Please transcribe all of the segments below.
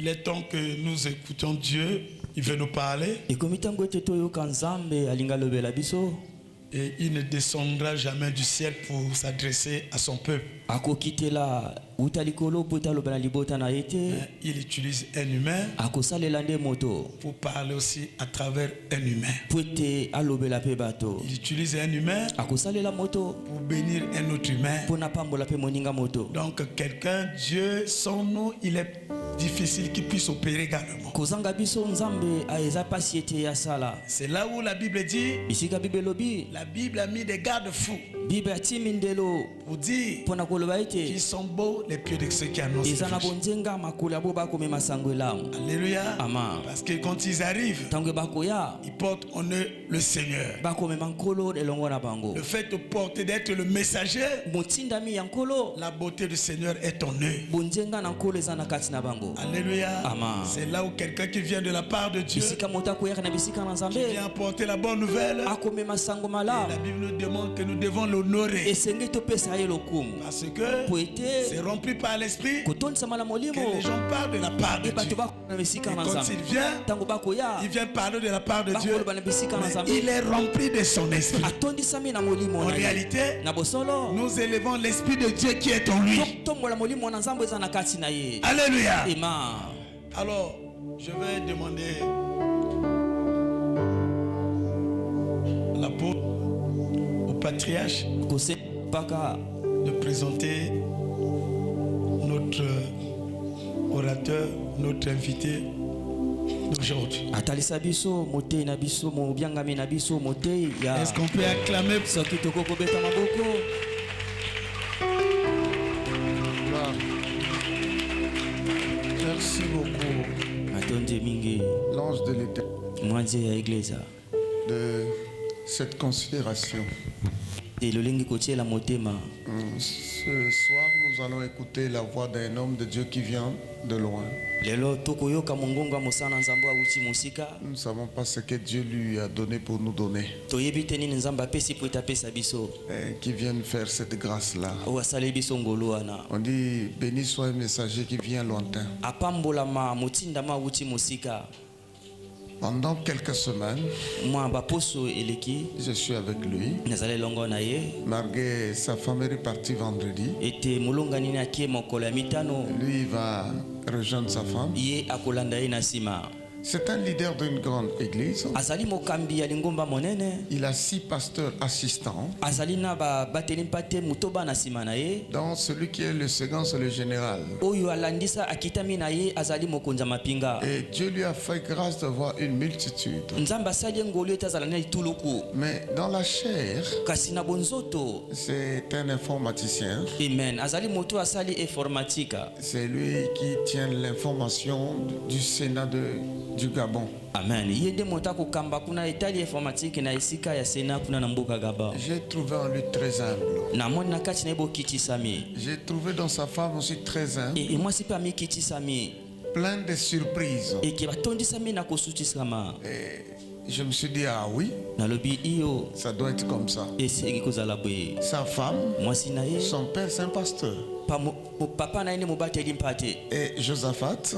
Il est temps que nous écoutions Dieu. Il veut nous parler. Et il ne descendra jamais du ciel pour s'adresser à son peuple. Il utilise un humain pour parler aussi à travers un humain. Il utilise un humain pour bénir un autre humain. Donc quelqu'un, Dieu, sans nous, il est difficile qu'il puisse opérer également. C'est là où la Bible dit, la Bible a mis des garde-fous pour dire qu'ils sont beaux les pieds de ceux qui annoncent. Alléluia. Parce que quand ils arrivent, ils portent en eux le Seigneur. Le fait de porter, d'être le messager, la beauté du Seigneur est en eux. Alléluia. C'est là où quelqu'un qui vient de la part de Dieu, qui vient apporter la bonne nouvelle, la Bible nous demande que nous devons l'honorer. Parce que c'est rempli par l'esprit que les gens parlent de la part de Dieu. Et quand il vient parler de la part de Dieu, mais il est rempli de son esprit. En réalité, nous élevons l'esprit de Dieu qui est en lui. Alléluia. Alors, je vais demander l'apôtre au patriarche de présenter notre orateur, notre invité d'aujourd'hui. Est-ce qu'on peut acclamer? Merci beaucoup, l'ange de l'Éternel, de cette considération. Ce soir, nous allons écouter la voix d'un homme de Dieu qui vient de loin. Nous ne savons pas ce que Dieu lui a donné pour nous donner. Qui vienne faire cette grâce-là. On dit, béni soit un messager qui vient lointain. Pendant quelques semaines, je suis avec lui. Malgré sa femme est repartie vendredi. Lui va rejoindre sa femme. C'est un leader d'une grande église. Il a 6 pasteurs assistants. Donc celui qui est le second, c'est le général. Et Dieu lui a fait grâce de voir une multitude. Mais dans la chair, c'est un informaticien. C'est lui qui tient l'information du Sénat du Gabon. Amen. J'ai trouvé en lui très humble. J'ai trouvé dans sa femme aussi très humble. Plein de surprises. Et je me suis dit, ah oui, ça doit être comme ça. Sa femme, son père c'est un pasteur. Et Josaphat,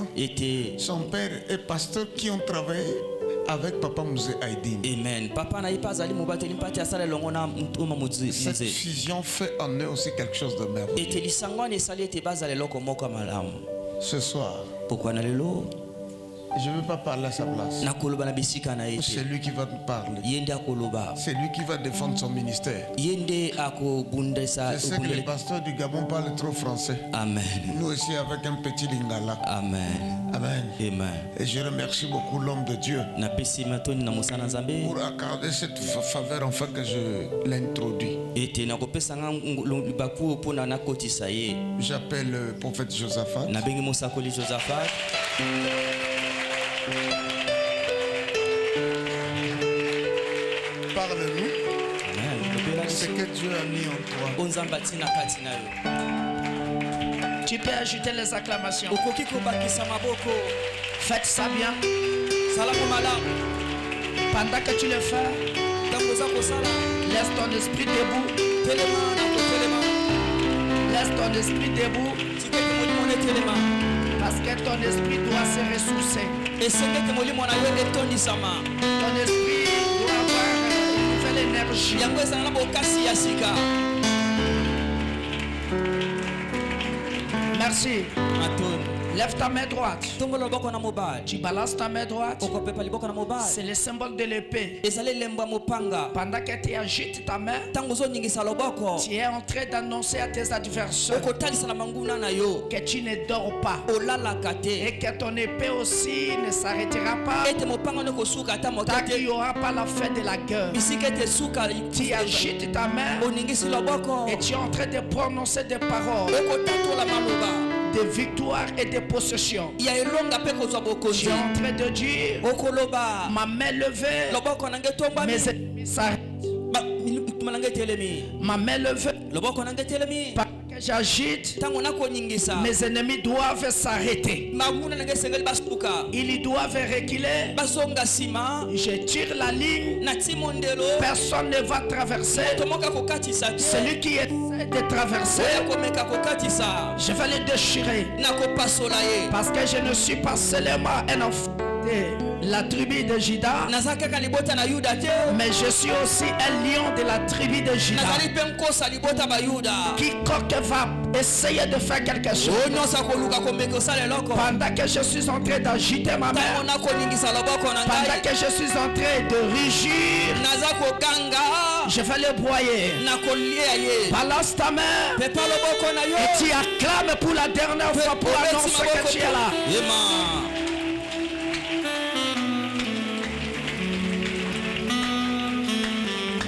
son père est pasteur qui ont travaillé avec Papa Mouzé Aïdine. Amen. Cette fusion fait en eux aussi quelque chose de merveilleux. Ce soir, je ne veux pas parler à sa place. C'est lui qui va nous parler. C'est lui qui va défendre son ministère. Je sais que les pasteurs du Gabon parlent trop français. Amen. Nous aussi avec un petit lingala. Amen. Amen. Amen. Et je remercie beaucoup l'homme de Dieu pour accorder cette faveur enfin que je l'introduis. J'appelle le prophète Josaphat. Parle-nous. Ce que Dieu a mis en toi. Tu peux ajouter les acclamations. Faites ça bien. Pendant que tu le fais, laisse ton esprit debout. Laisse ton esprit debout. Parce que ton esprit doit se ressourcer. Ton esprit doit avoir une nouvelle énergie. Merci. Lève ta main droite. Tu balances ta main droite. C'est le symbole de l'épée. Pendant que tu agites ta main, tu es en train d'annoncer à tes adversaires que tu ne dors pas et que ton épée aussi ne s'arrêtera pas tant qu'il n'y aura pas la fin de la guerre. Tu agites ta main et tu es en train de prononcer des paroles de victoire et de possession. Tu es en train de dire, ma main levée, mes ennemis s'arrêtent. Ma main levée, parce que j'agite, mes ennemis doivent s'arrêter. Ils doivent reculer. Je tire la ligne. Personne ne va traverser. Celui qui essaie de traverser, je vais le déchirer. Parce que je ne suis pas seulement un enfant de la tribu de Juda, mais je suis aussi un lion de la tribu de Juda. Quiconque va essayer de faire quelque chose pendant que je suis en train d'agiter ma main, pendant que je suis en train de rugir, je vais le broyer. Balance ta main et tu acclames pour la dernière fois pour annoncer que tu es là.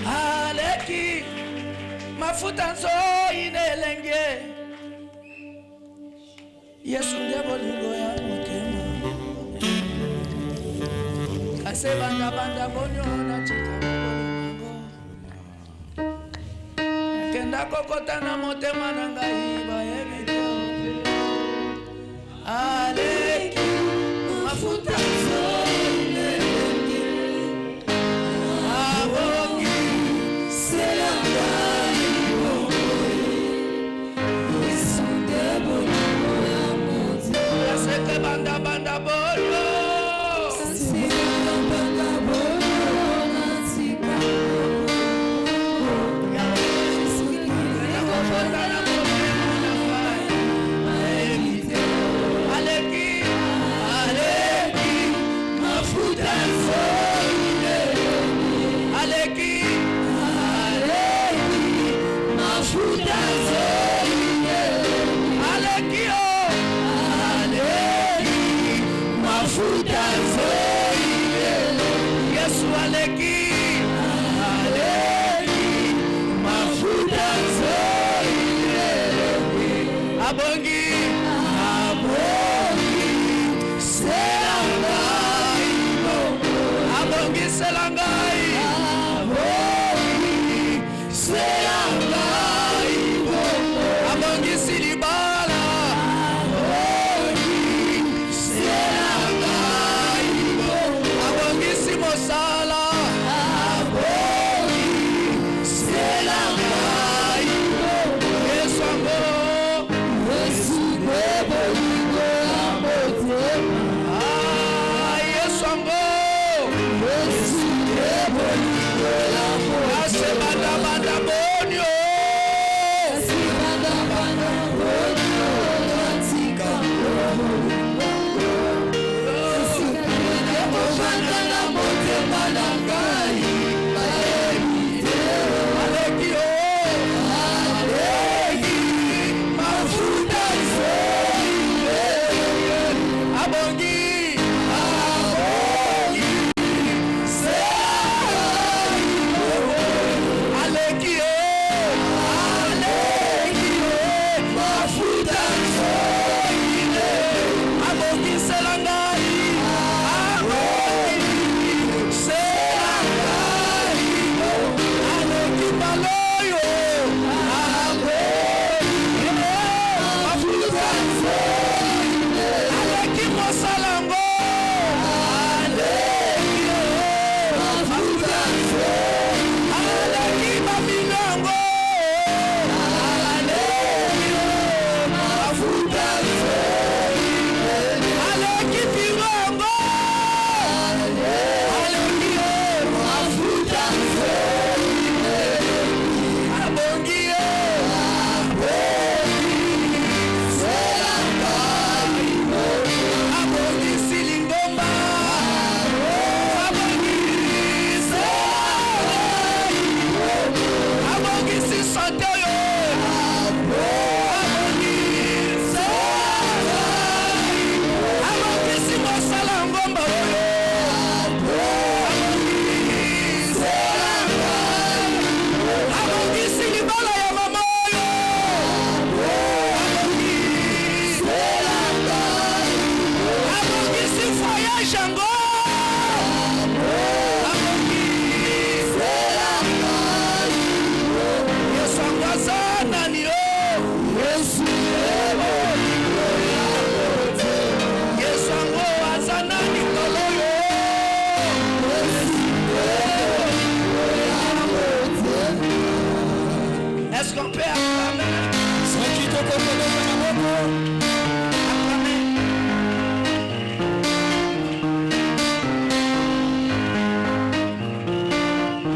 Aleki mafuta nzo inelenge Yesu ndiye bolingo ya motema Kase banda bonyo na chika bolingo Kenda kokota na motema na ngai ba yebito Aleki mafuta nzo inelenge Abongi Banda bolo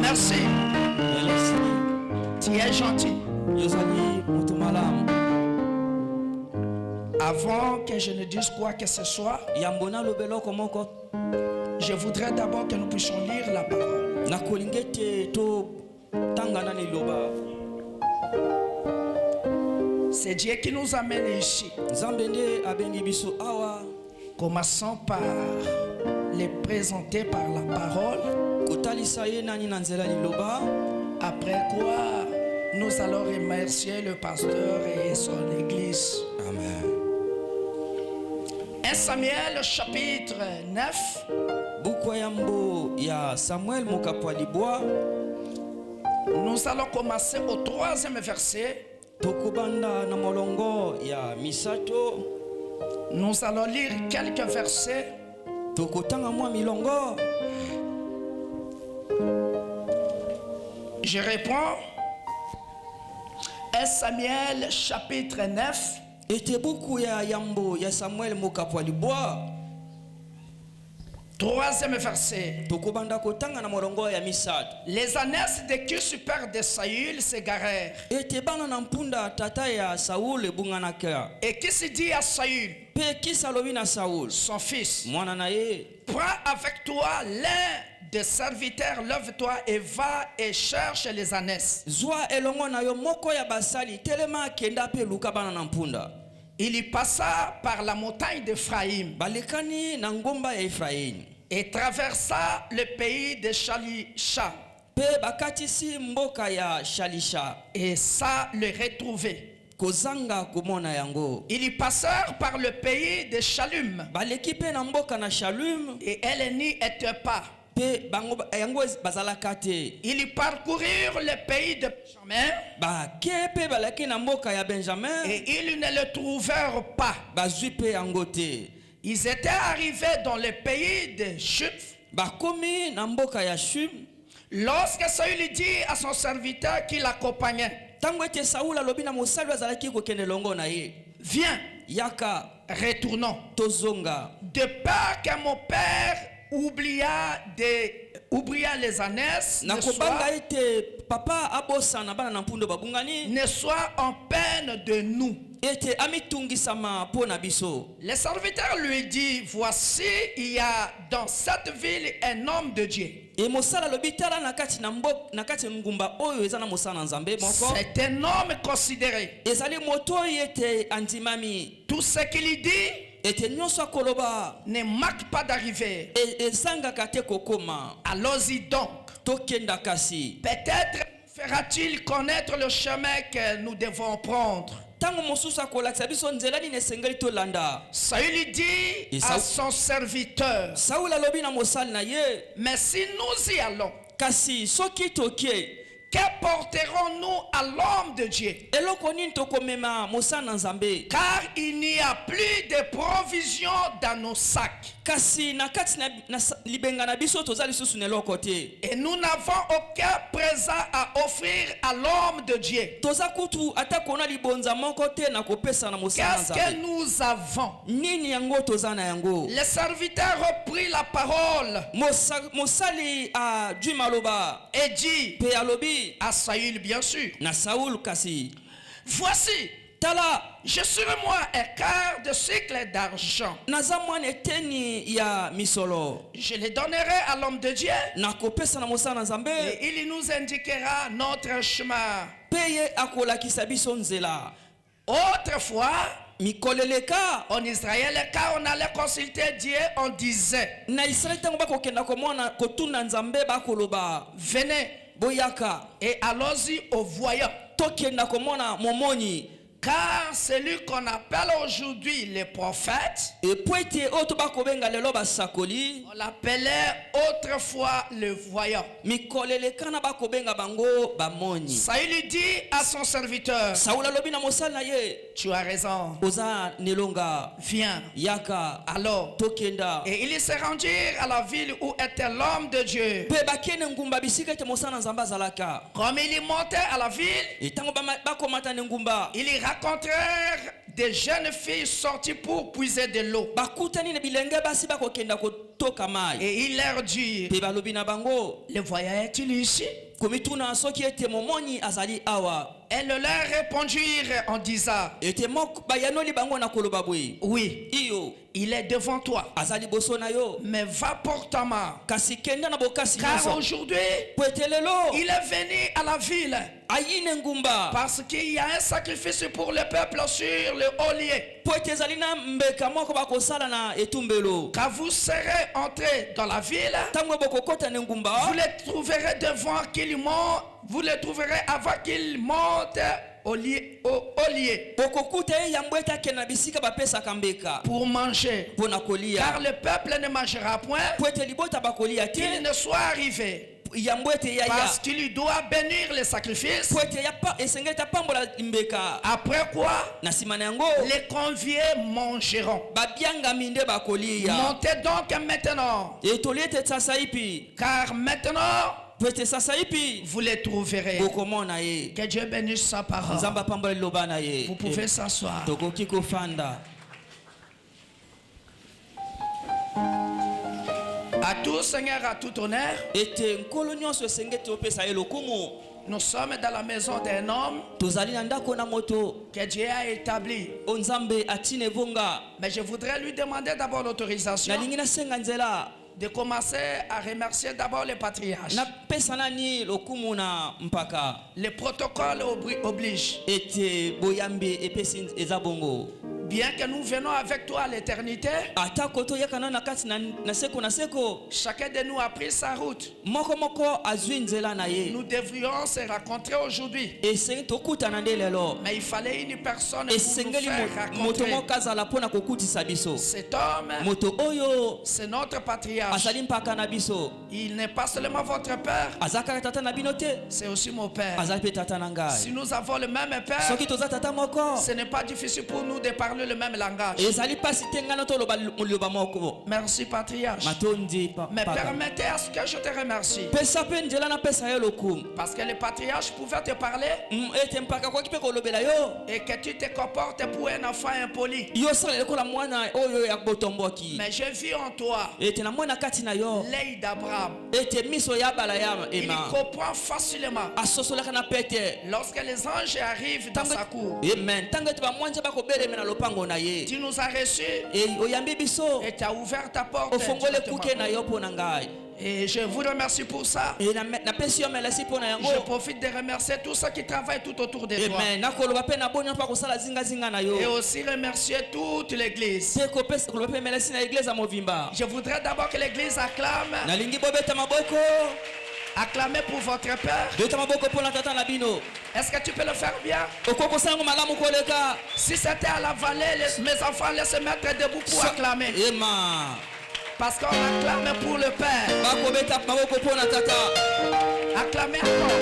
Merci. Tu es gentil. Avant que je ne dise quoi que ce soit, je voudrais d'abord que nous puissions lire la parole. C'est Dieu qui nous amène ici. Commençons par les présenter par la parole. Après quoi, nous allons remercier le pasteur et son église. Amen. 1 Samuel chapitre 9. Nous allons commencer au 3e verset. Nous allons lire quelques versets. Je réponds. 1 Samuel chapitre 9. Troisième verset. Les ânesses de Kis, père de Saül, s'égarèrent. Et qui se dit à Saül, son fils, prends avec toi l'un des serviteurs, lève-toi et va et cherche les ânesses. Il y passa par la montagne d'Ephraïm et traversa le pays de Shalisha. Et ça le retrouvait. Ils passèrent par le pays de Shalum. Et elle n'y était pas. Ils parcoururent le pays de Benjamin. Et ils ne le trouvèrent pas. Ils étaient arrivés dans le pays de Chuf. Lorsque Saül dit à son serviteur qui l'accompagnait, viens, retournons. De peur que mon père oublia les ânesses, ne soit en peine de nous. Le serviteur lui dit, voici, il y a dans cette ville un homme de Dieu. C'est un homme considéré. Tout ce qu'il dit ne manque pas d'arriver. Allons-y donc. Peut-être fera-t-il connaître le chemin que nous devons prendre. Saül dit à son serviteur, mais si nous y allons, que porterons-nous à l'homme de Dieu? Car il n'y a plus de provisions dans nos sacs. Et nous n'avons aucun présent à offrir à l'homme de Dieu. Qu'est-ce que nous avons? Le serviteur reprit la parole et dit à Saül, bien sûr, voici, je sur moi un quart de cycle d'argent. Je le donnerai à l'homme de Dieu et il nous indiquera notre chemin. Autrefois, en Israël, quand on allait consulter Dieu, on disait, venez et allons-y au voyant. Car celui qu'on appelle aujourd'hui les prophètes, on l'appelait autrefois le voyant. Saül dit à son serviteur, tu as raison, viens. Alors, et ils se rendirent à la ville où était l'homme de Dieu. Comme il montait à la ville, il rencontrèrent des jeunes filles sorties pour puiser de l'eau. Et il leur dit, le voyez-il ici? Elles leur répondirent en disant, oui, il est devant toi. Mais va pour ta main. Car aujourd'hui, il est venu à la ville. Parce qu'il y a un sacrifice pour le peuple sur le haut lieu. Quand vous serez entrés dans la ville, vous les trouverez devant qu'il monte. Vous les trouverez avant qu'il monte au lieu. Pour manger. Car le peuple ne mangera point qu'il ne soit arrivé. Parce qu'il doit bénir les sacrifices. Après quoi, les conviés mangeront. Montez donc maintenant. Car maintenant, vous les trouverez. Que Dieu bénisse sa parole. Vous pouvez s'asseoir. À tout Seigneur, à tout honneur. Nous sommes dans la maison d'un homme que Dieu a établi. Mais je voudrais lui demander d'abord l'autorisation de commencer à remercier d'abord les patriarches. Le protocole oblige. Bien que nous venons avec toi à l'éternité, chacun de nous a pris sa route. Nous devrions se rencontrer aujourd'hui. Mais il fallait une personne pour nous faire rencontrer. Cet homme, c'est notre patriarche. Il n'est pas seulement votre père, c'est aussi mon père. Si nous avons le même père, ce n'est pas difficile pour nous de parler le même langage. Merci patriarche. Mais permettez à ce que je te remercie. Parce que le patriarche pouvait te parler et que tu te comportes pour un enfant impoli. Mais j'ai vu en toi l'œil d'Abraham. Il comprend facilement lorsque les anges arrivent dans sa cour. Tu nous as reçus et tu as ouvert ta porte. Et je vous remercie pour ça. Je profite de remercier tous ceux qui travaillent tout autour de toi. Et aussi remercier toute l'église. Je voudrais d'abord que l'église acclame. Acclamez pour votre père. Est-ce que tu peux le faire bien? Si c'était à la vallée, mes enfants laissent se mettre debout pour acclamer. Parce qu'on acclame pour le père. Acclamez encore.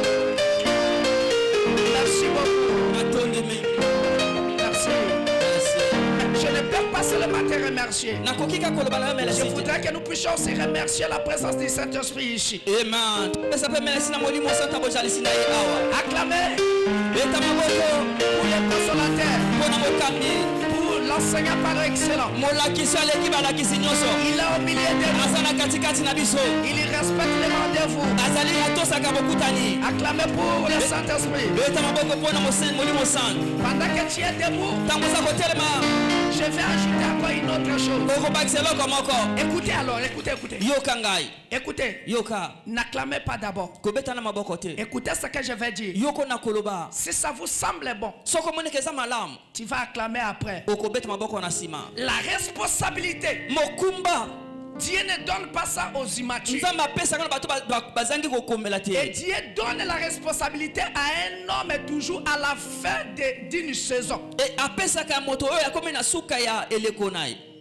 Merci beaucoup. Merci. Je ne peux pas seulement te remercier. Je voudrais que nous puissions aussi remercier la présence du Saint-Esprit ici. Amen. Acclamez pour les consolateurs, pour l'enseignant par excellence. Il est au milieu de nous. Il respecte les rendez-vous. Acclamez pour le Saint-Esprit. Pendant que tu es debout, je vais ajouter encore une autre chose. Écoutez alors, écoutez. Écoutez, n'acclamez pas d'abord. Écoutez ce que je vais dire. Si ça vous semble bon, tu vas acclamer après. La responsabilité, Dieu ne donne pas ça aux immatures. Et Dieu donne la responsabilité à un homme toujours à la fin d'une saison.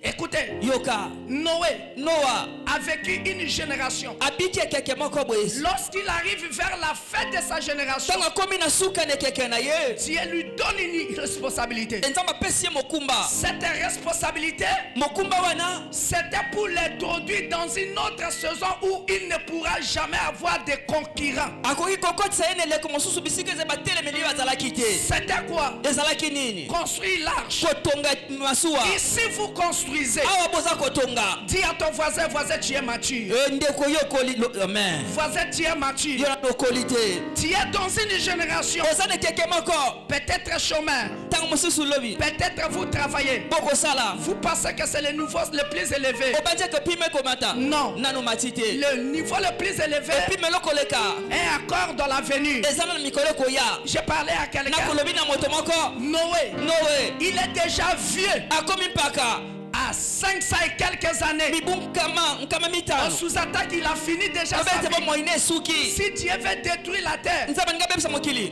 Écoutez, yoka Noah a vécu une génération. Lorsqu'il arrive vers la fin de sa génération, Dieu lui donne une responsabilité. Cette responsabilité, c'était pour l'introduire dans une autre saison où il ne pourra jamais avoir de concurrents. C'était quoi? Construire l'arche. Ici vous construisez. Dis à ton voisin, tu es mature. Voisin, tu es mature. Tu es dans une génération. Peut-être chômeur. Peut-être vous travaillez. Vous pensez que c'est le niveau le plus élevé. Non. Le niveau le plus élevé est encore dans l'avenir. J'ai parlé à quelqu'un. Noé, il est déjà vieux. À 500 et quelques années, en sous-attaque, il a fini déjà sa vie. Si Dieu veut détruire la terre,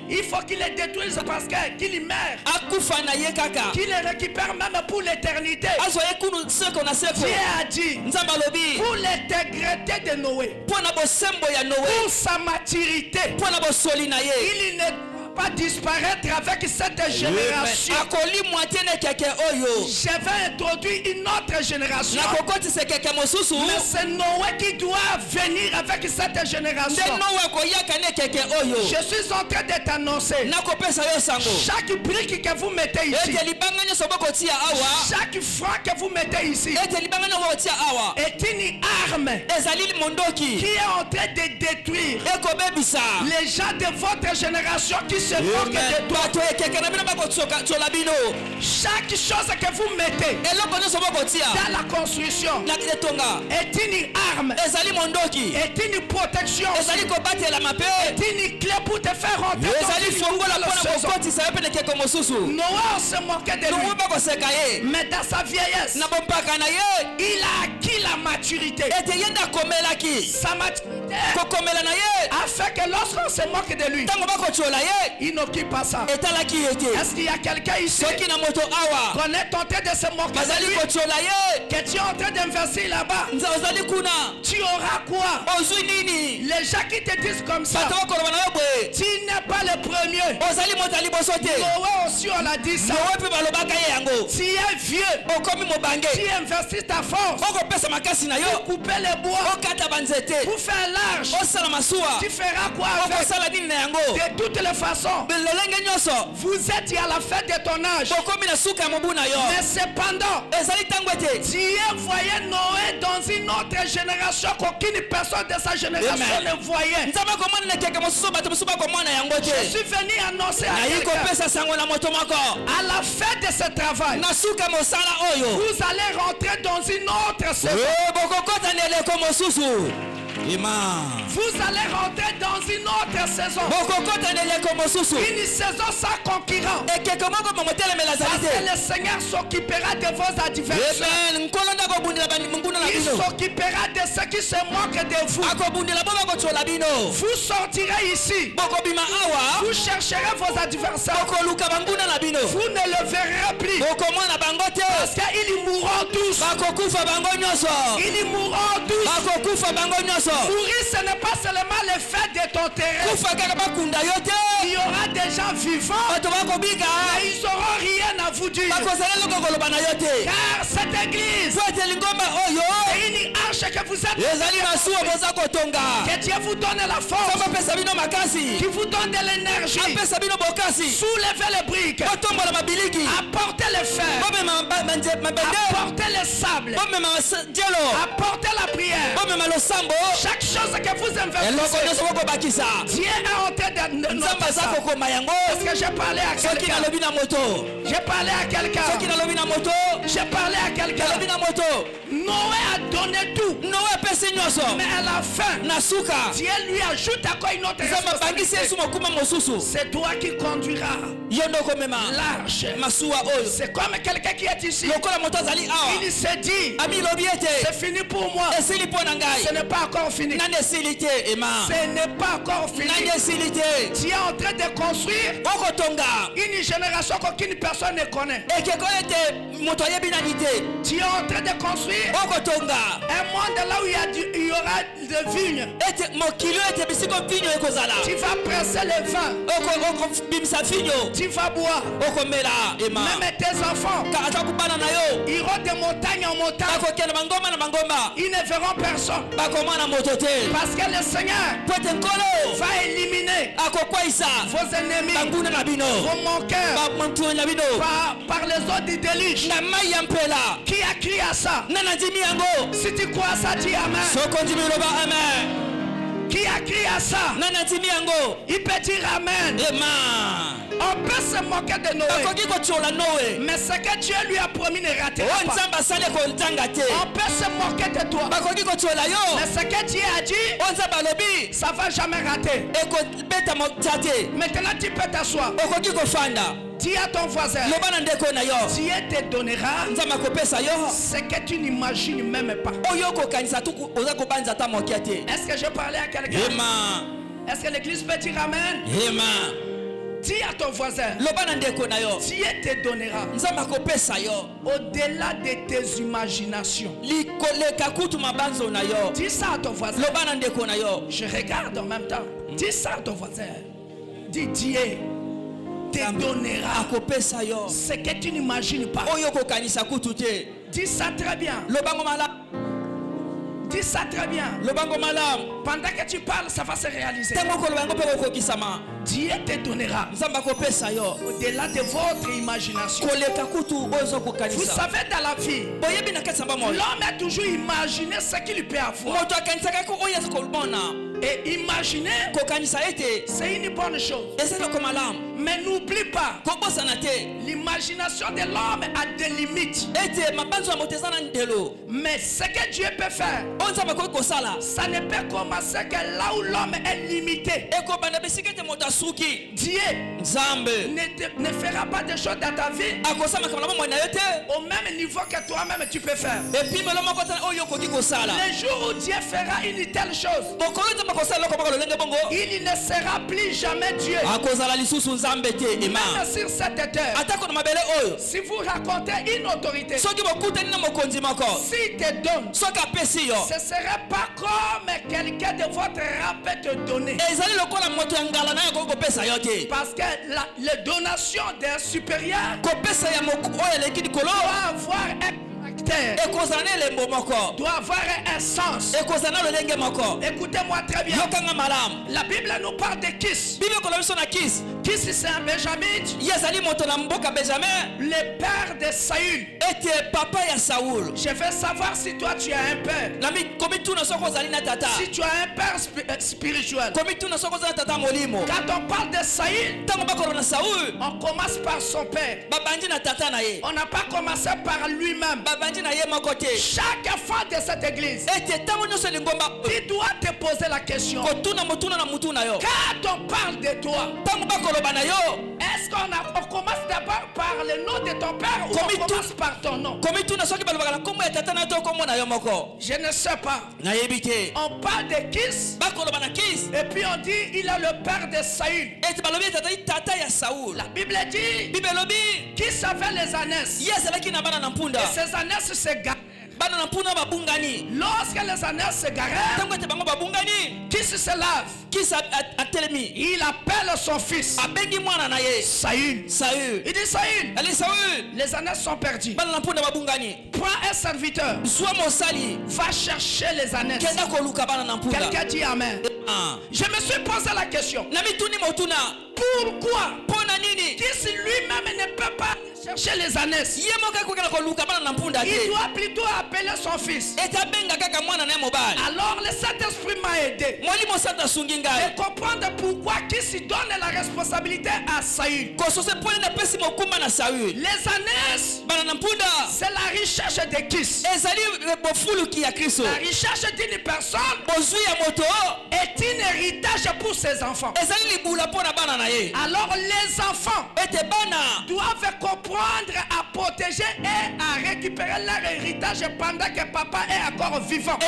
il faut qu'il les détruise parce qu'il meurt, qu'il les récupère même pour l'éternité. Dieu a dit, pour l'intégrité de Noé, pour sa maturité, il ne pas disparaître avec cette génération. Je vais introduire une autre génération. Mais c'est Noé qui doit venir avec cette génération. Je suis en train de t'annoncer, chaque brique que vous mettez ici, chaque franc que vous mettez ici, est une arme qui est en train de détruire les gens de votre génération qui se moquent de toi. Chaque chose que vous mettez dans la construction est une arme, est une protection, est une clé pour te faire rentrer dans Noah se moquait de lui, mais dans sa vieillesse, il a acquis la maturité. Sa maturité a fait que lorsqu'on se moque de lui, il n'occupe pas ça. Est-ce qu'il y a quelqu'un ici qu'on est en train de se moquer de lui, que tu es en train d'investir là-bas? Tu auras quoi? Les gens qui te disent comme ça, tu n'es pas le premier. Noé aussi on l'a dit ça. Tu es vieux, tu investis ta force pour couper les bois, pour faire l'arche. Tu feras quoi avec? De toutes les façons, vous êtes à la fin de ton âge. Mais cependant, Dieu voyait Noé dans une autre génération qu'aucune personne de sa génération ne voyait. Je suis venu annoncer à quelqu'un, à la fin de ce travail, vous allez rentrer dans une autre saison. Vous allez rentrer dans une autre saison. Une saison sans concurrent. Parce que le Seigneur s'occupera de vos adversaires. Il s'occupera de ceux qui se moquent de vous. Vous sortirez ici. Vous chercherez vos adversaires. Vous ne le verrez plus. Parce qu'ils mourront tous. Ils mourront tous. Mourir, ce n'est pas seulement le fait de t'enterrer. Il y aura des gens vivants, mais ils n'auront rien à vous dire. Car cette église est une arche que vous êtes. Que Dieu vous donne la force, qui vous donne de l'énergie. Soulevez les briques, apportez le fer, apportez le sable, apportez la prière. Chaque chose que vous investissez, Dieu est en train de noter ça. Est-ce que j'ai parlé à quelqu'un? J'ai parlé à quelqu'un. J'ai parlé à quelqu'un. Noé a donné tout. Mais à la fin, Dieu lui ajoute à quoi une autre responsabilité. C'est toi qui conduiras l'arche. C'est comme quelqu'un qui est ici. ici, il s'est dit, c'est fini pour moi. Ce n'est pas encore fini. Ce n'est pas encore fini. Tu es en train de construire une génération qu'aucune personne ne connaît. Tu es en train de construire un monde là où il y aura de vignes. Tu vas presser le vin. Tu vas boire. Même tes enfants iront de montagne en montagne. Ils ne verront personne. Parce que le Seigneur va éliminer vos ennemis, vos manqueurs par les eaux du déluge. Qui a crié à ça? Si tu crois à ça, dis Amen. Qui a crié à ça? Il peut dire Amen. On peut se moquer de Noé, mais ce que Dieu lui a promis ne ratera pas. On peut se moquer de toi, mais ce que Dieu a dit, ça ne va jamais rater. Maintenant tu peux t'asseoir. Dis à ton voisin, Dieu te donnera ce que tu n'imagines même pas. Est-ce que je parlais à quelqu'un? Est-ce que l'église peut dire Amen? Dis à ton voisin, Dieu te donnera au-delà de tes imaginations. Dis ça à ton voisin. Je regarde en même temps. Dis ça à ton voisin. Dis Dieu te donnera ce que tu n'imagines pas. Dis ça très bien. Dis ça très bien. Pendant que tu parles, ça va se réaliser. Dieu te donnera au-delà de votre imagination. Vous savez, dans la vie, l'homme a toujours imaginé ce qu'il peut avoir. Et imaginer, c'est une bonne chose. Mais n'oublie pas, l'imagination de l'homme a des limites. Mais ce que Dieu peut faire, ça ne peut commencer que là où l'homme est limité. Dieu ne fera pas de choses dans ta vie au même niveau que toi-même tu peux faire. Le jour où Dieu fera une telle chose, il ne sera plus jamais Dieu. Même sur cette terre, si vous racontez une autorité, s'il te donne, ce ne serait pas comme quelqu'un de votre rang peut te donner. Parce que la donation d'un supérieur doit avoir un caractère, doit avoir un sens. Écoutez-moi très bien. La Bible nous parle de Kis. Kis, c'est un Benjamin, le père de Saül. Je veux savoir si toi tu as un père. Si tu as un père spirituel. Quand on parle de Saül, on commence par son père. On n'a pas commencé par lui-même. Chaque enfant de cette église, tu dois te poser la question. Quand on parle de toi, est-ce qu'on commence d'abord par le nom de ton père ou on commence par ton nom? Je ne sais pas. On parle de Kis et puis on dit il a le père de Saül. La Bible dit Kis avait les ânesses. Et ces ânesses se garent. Lorsque les ânesses se garent, qui se lave? Il appelle son fils Saül. Il dit Saül, les ânesses sont perdues. Prends un serviteur, va chercher les ânesses. Quelqu'un dit Amen. Je me suis posé la question. Pourquoi Kis lui-même ne peut pas chercher les ânesses? Il doit plutôt appeler son fils. Alors le Saint-Esprit m'a aidé de comprendre pourquoi Kis donne la responsabilité à Saül. Les ânesses, c'est la recherche de Kis. La recherche d'une personne est un héritage pour ses enfants. Alors les enfants doivent comprendre à protéger et à récupérer leur héritage pendant que papa est encore vivant.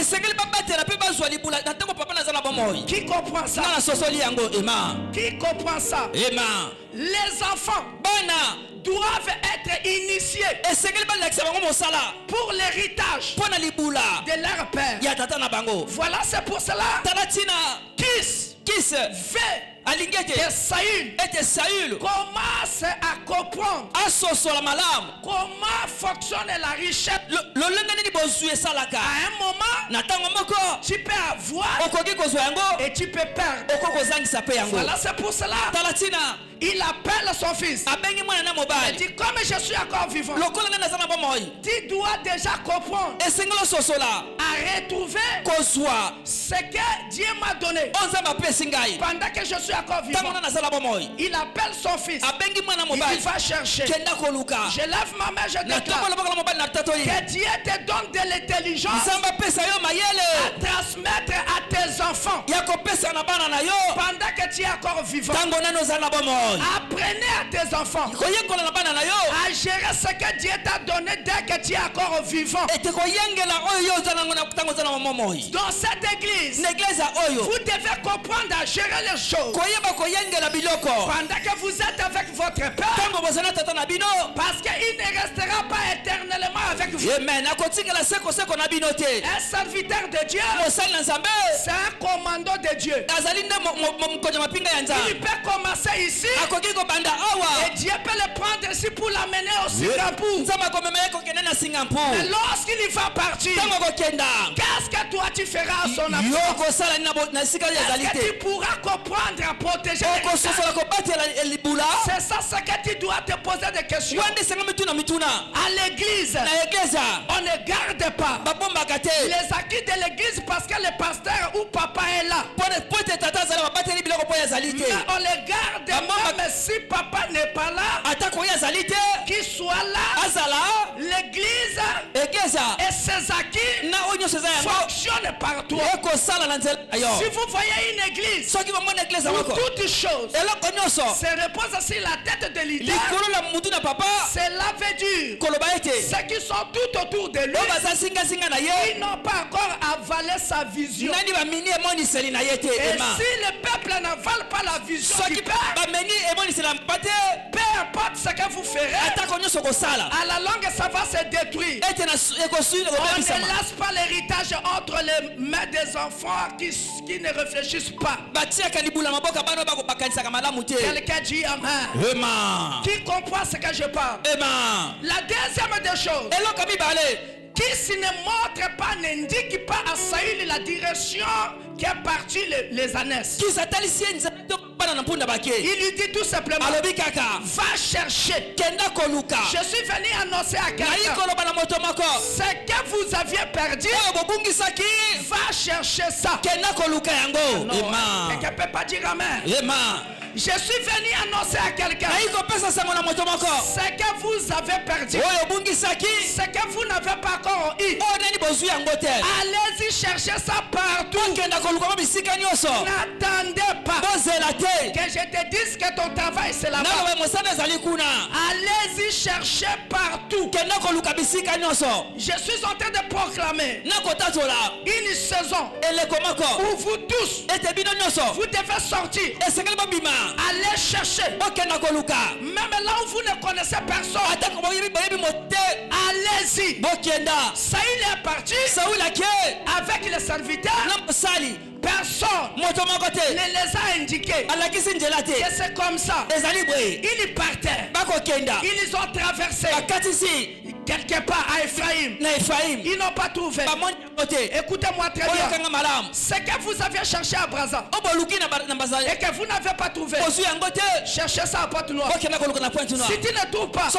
Qui comprend ça? Qui comprend ça? Les enfants doivent être initiés pour l'héritage de leur père. Voilà, c'est pour cela Kis que Saül commence à comprendre comment fonctionne la richesse. À un moment, tu peux avoir et tu peux perdre. Voilà, c'est pour cela il appelle son fils. Il dit, comme je suis encore vivant, tu dois déjà comprendre à retrouver ce que Dieu m'a donné pendant que je suis encore vivant. Il appelle son fils. Il va chercher. Je lève ma main, je déclare que Dieu te donne de l'intelligence à transmettre à tes enfants pendant que tu es encore vivant. Apprenez à tes enfants à gérer ce que Dieu t'a donné dès que tu es encore vivant. Dans cette église, vous devez comprendre à gérer les choses pendant que vous êtes avec votre père, parce qu'il ne restera pas éternellement avec vous. Un serviteur de Dieu, c'est un commando de Dieu. Il peut commencer ici et Dieu peut le prendre ici pour l'amener au Singapour. Mais lorsqu'il va partir, qu'est-ce que toi tu feras à son absence? Est-ce que tu pourras comprendre à protéger les c'est ça ce que tu dois te poser des questions. À l'église, on ne garde pas les acquis de l'église parce que le pasteur ou papa est là. Mais on les garde même si papa n'est pas là, qu'il soit là. L'église et ses acquis fonctionnent par toi. Si vous voyez une église où toutes choses se reposent sur la tête de l'idée, cela veut dire ceux qui sont tout autour de lui, ils n'ont pas encore avalé sa vision. Et si le peuple n'avale pas la vision du père, peu importe ce que vous ferez, à la longue ça va se détruire. On ne laisse pas l'héritage entre les mains des enfants qui ne réfléchissent pas. Quelqu'un dit amen. Qui comprend ce que je parle? La deuxième des choses, qui ne montre pas, n'indique pas à Saül la direction qui est partie les ânesses. Il lui dit tout simplement, va chercher. Je suis venu annoncer à quelqu'un ce que vous aviez perdu. Va chercher ça. Quelqu'un ne peut pas dire amen. Je suis venu annoncer à quelqu'un ce que vous avez perdu, ce que vous n'avez pas encore eu. Allez-y chercher ça partout. N'attendez pas que je te dise que ton travail c'est là-bas. Allez-y chercher partout. Je suis en train de proclamer une saison où vous tous vous devez sortir. Allez chercher. Même là où vous ne connaissez personne, allez-y. Saül est parti avec les serviteurs. Personne ne les a indiqués que c'est comme ça. Ils partaient. Ils ont traversé quelque part à Ephraïm. Ils n'ont pas trouvé. Écoutez-moi très bien. Ce que vous aviez cherché à Brazza et que vous n'avez pas trouvé, cherchez ça à Pointe-Noire. Si tu ne trouves pas,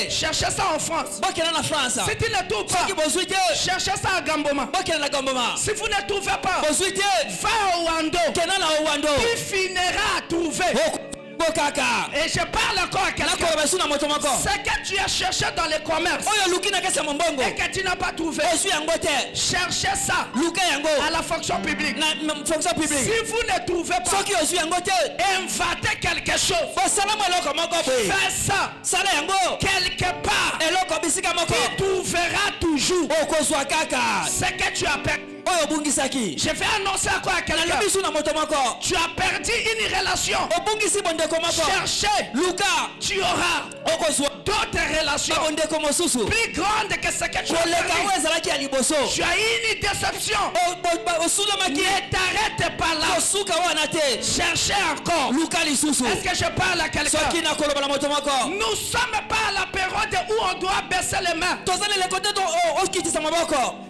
cherchez ça en France. Si tu ne trouves pas, cherchez ça à Gamboma. Si vous ne trouvez pas, va au Wando. Tu finiras à trouver. Et je parle encore à quelqu'un. Ce que tu as cherché dans les commerces et que tu n'as pas trouvé, cherchez ça à la fonction publique. Si vous ne trouvez pas, inventez quelque chose. Faites ça quelque part. qui t'ouvrira toujours ce que tu as perdu. Je vais annoncer à quoi à quelqu'un. Tu as perdu une relation. Cherchez. Tu auras d'autres relations plus grandes que ce que tu as perdu. Tu as une déception. Ne t'arrête pas là. Cherchez encore. Est-ce que je parle à quelqu'un? Nous ne sommes pas à la période où on doit baisser les mains.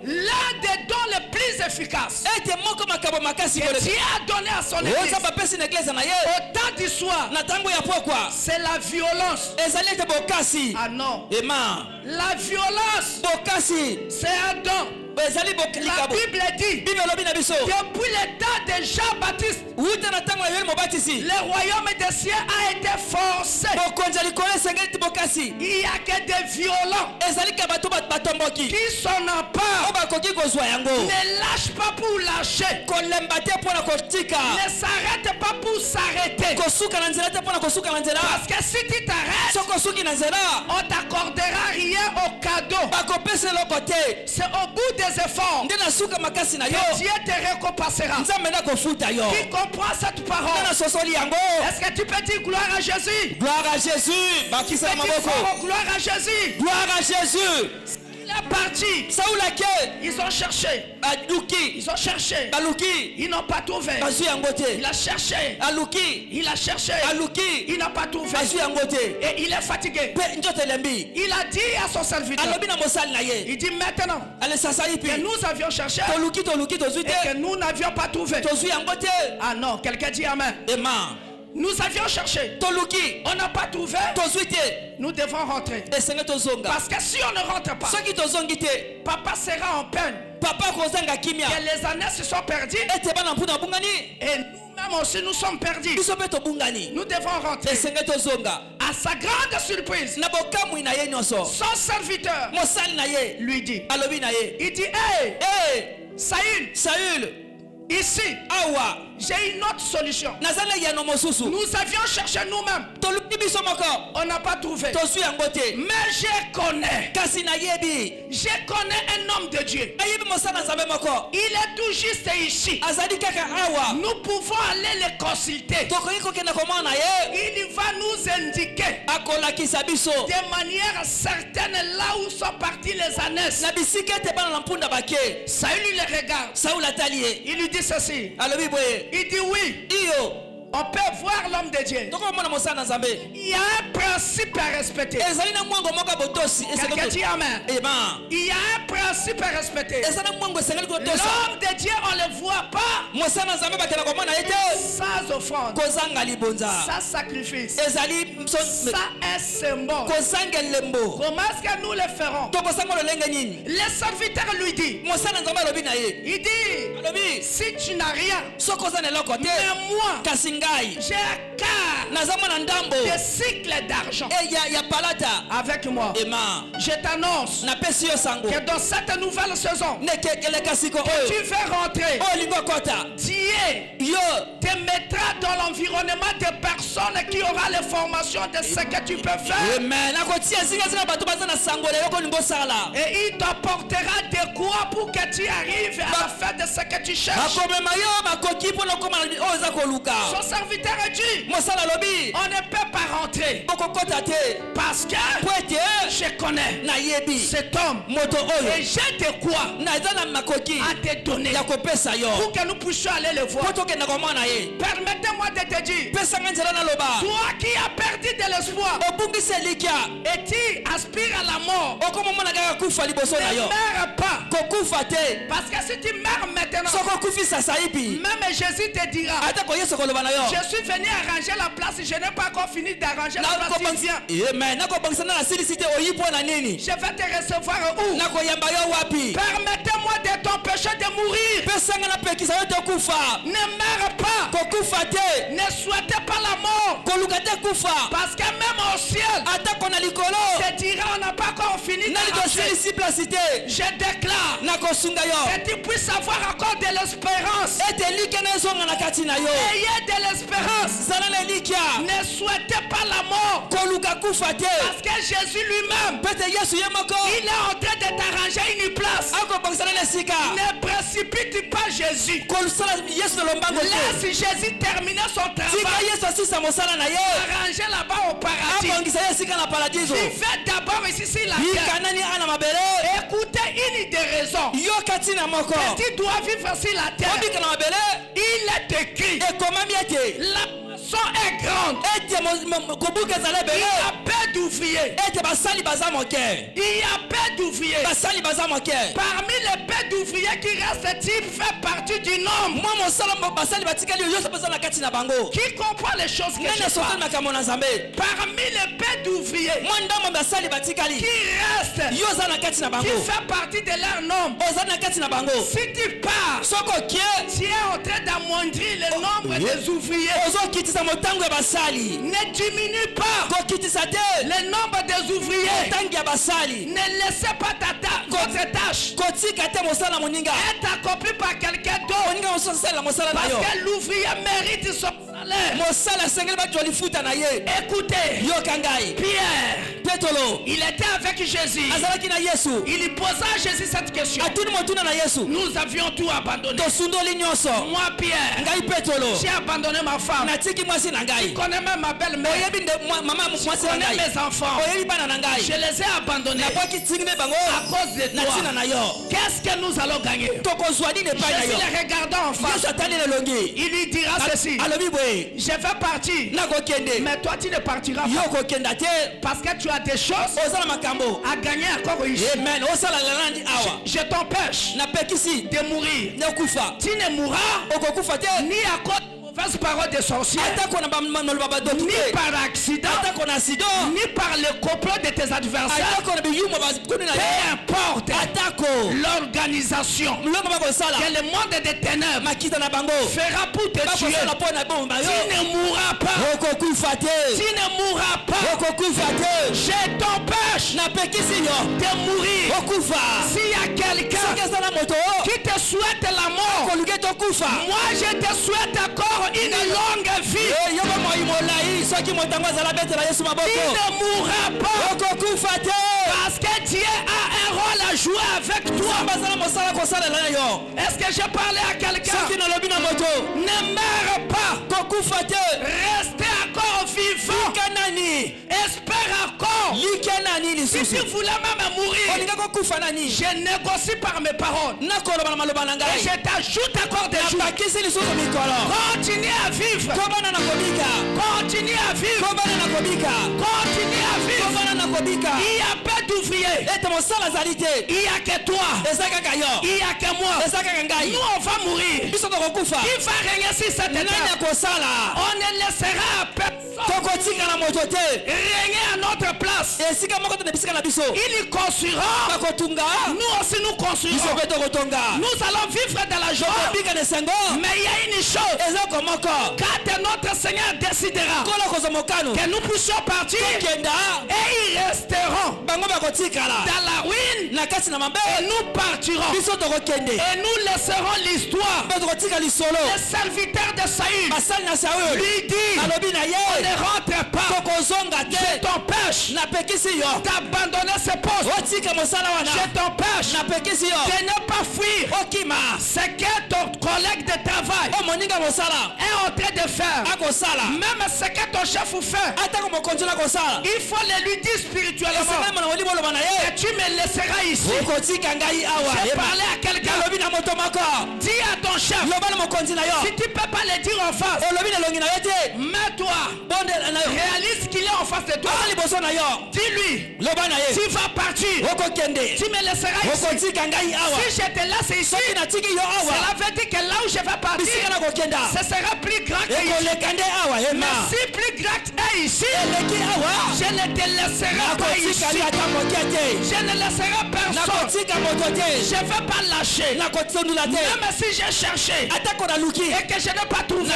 L'un des dons les plus efficaces que Dieu a donné à son église au temps du soir, c'est la violence. Ah non, la violence, c'est un don. La Bible dit depuis le temps de Jean-Baptiste, le royaume des cieux a été forcé. Il n'y a que des violents qui s'en emparent. Ne lâche pas pour lâcher. Ne s'arrête pas pour s'arrêter. Parce que si tu t'arrêtes, on t'accordera rien au cadeau. C'est au bout des efforts que Dieu te récompensera. Qui comprend cette parole? Est-ce que tu peux dire gloire à Jésus? Gloire à Jésus. Gloire à Jésus. Gloire à Jésus. Il est parti. Ils ont cherché. Ils ont cherché. Ils n'ont pas trouvé. Il a cherché. Il a cherché. Il n'a pas trouvé. Et il est fatigué. Il a dit à son serviteur. Il dit maintenant que nous avions cherché et que nous n'avions pas trouvé. Ah non, quelqu'un dit amen. Nous avions cherché. On n'a pas trouvé. Nous devons rentrer. Parce que si on ne rentre pas, papa sera en peine. Que les années se sont perdues. Et nous-mêmes aussi nous sommes perdus. Nous devons rentrer. À sa grande surprise, son serviteur lui dit, il dit, hey, Saül, ici, j'ai une autre solution. Nous avions cherché nous-mêmes. On n'a pas trouvé. Mais je connais un homme de Dieu. Il est tout juste ici. Nous pouvons aller le consulter. Il va nous indiquer de manière certaine là où sont partis les ânes. Saül le regarde. Il lui dit ceci. Il dit oui. On peut voir l'homme de Dieu. Il y a un principe à respecter. Quelqu'un dit amen. Il y a un principe à respecter. L'homme de Dieu, on ne le voit pas sans offrande, sans sacrifice, sans un symbole. Comment est-ce que nous le ferons? Le serviteur lui dit, il dit, si tu n'as rien, mais moi, j'ai un quart de cycle d'argent avec moi. Je t'annonce que dans cette nouvelle saison que tu veux rentrer, Dieu te mettra dans l'environnement de personnes qui aura les formations de ce que tu peux faire. Et il t'apportera des quoi pour que tu arrives à la fin de ce que tu cherches. Son serviteur dit, on ne peut pas rentrer parce que je connais cet homme et j'ai de quoi à te donner pour que nous puissions aller le voir. Permettez-moi de te dire, toi qui as perdu de l'espoir et tu aspires à la mort, ne meurs pas, parce que si tu meurs maintenant, même Jésus te dira, je suis venu arranger la place, je n'ai pas encore fini d'arranger la place. Je vais te recevoir où? Permettez-moi de t'empêcher de mourir. Ne meurs pas. Ne souhaitez pas la mort. Parce que même au ciel, te dira on n'a pas encore fini de marcher. Je déclare que tu puisses avoir encore de l'espérance. Ayez de l'espérance. Ne souhaitez pas la mort. Parce que Jésus lui-même, il est en train de t'arranger une place. Ne précipite pas Jésus. Laisse Jésus terminer son travail. Arranger là-bas au paradis. Vivez d'abord ici sur la terre. Écoutez une des raisons que tu dois vivre sur la terre. Il est écrit. La moisson est grande. Il y a peu d'ouvriers. Il y a peu d'ouvriers. Parmi les peu d'ouvriers qui restent, il fait partie du nombre. Qui comprend les choses que je parle? Parmi les peu d'ouvriers qui restent, qui fait partie de leur nombre. Si tu pars, tu es en train d'amoindrir le nombre des ouvriers. Ne diminue pas le nombre des ouvriers. Ne laissez pas votre tâche être accomplie par quelqu'un d'autre. Parce que l'ouvrier mérite son salaire. Écoutez, Pierre, il était avec Jésus. Il lui posa à Jésus cette question. Nous avions tout abandonné. Moi, Pierre, j'ai abandonné ma femme. Je connais même ma belle-mère. Je connais mes enfants. Je les ai abandonnés à cause de toi. Qu'est-ce que nous allons gagner? Jésus les regardant en face. Il lui dira ceci. Je vais partir. Mais toi tu ne partiras pas. Parce que tu as des choses à gagner encore ici. Je t'empêche de mourir. Tu ne mourras ni à cause de mauvaises paroles des sorciers, ni par accident, ni par le complot de tes adversaires. Peu importe l'organisation que le monde des ténèbres fera pour te tuer, tu ne mourras pas. Tu ne mourras pas. Je t'empêche de mourir. S'il y a quelqu'un qui te souhaite la mort, moi je te souhaite encore une longue vie. Il ne mourra pas. Parce que Dieu a un rôle à jouer avec toi. Est-ce que j'ai parlé à quelqu'un? Ne meurs pas. Restez encore vivant. Espère encore. Si tu voulais même mourir, je négocie par mes paroles. Et je t'ajoute encore des jours. Continue à vivre. Continue à vivre. Continue à vivre. Il y a peu d'ouvriers. Il n'y a que toi. Il n'y a que moi. Nous on va mourir. Qui va régner sur cette terre? On ne laissera à personne régner à notre place. Il construira. Nous aussi nous construirons. Nous allons vivre dans la joie. Mais il y a une chose. Quand notre Seigneur décidera que nous puissions partir, et ils resteront dans la ruine, et nous partirons. Et nous laisserons l'histoire. Les serviteurs de Saül lui dit, on ne rentre pas. Je t'empêche d'abandonner ce poste. Je t'empêche de ne pas fuir. C'est que ton collègue de travail est en train de faire. Même ce que ton chef fait, il faut le lui dire spirituellement. Et tu me laisseras ici. J'ai parlé à quelqu'un. Dis à ton chef. Si tu ne peux pas le dire en face, mets-toi. Réalise qu'il est en face de toi. Dis-lui. Tu vas partir. Tu me laisseras ici. Si je te laisse ici, cela veut dire que là où je vais partir, ce sera plus grand que ici. Mais si plus grand est ici, je ne te laisserai pas ici. Je ne laisserai personne. Je ne vais pas lâcher. Même si j'ai cherché et que je n'ai pas trouvé,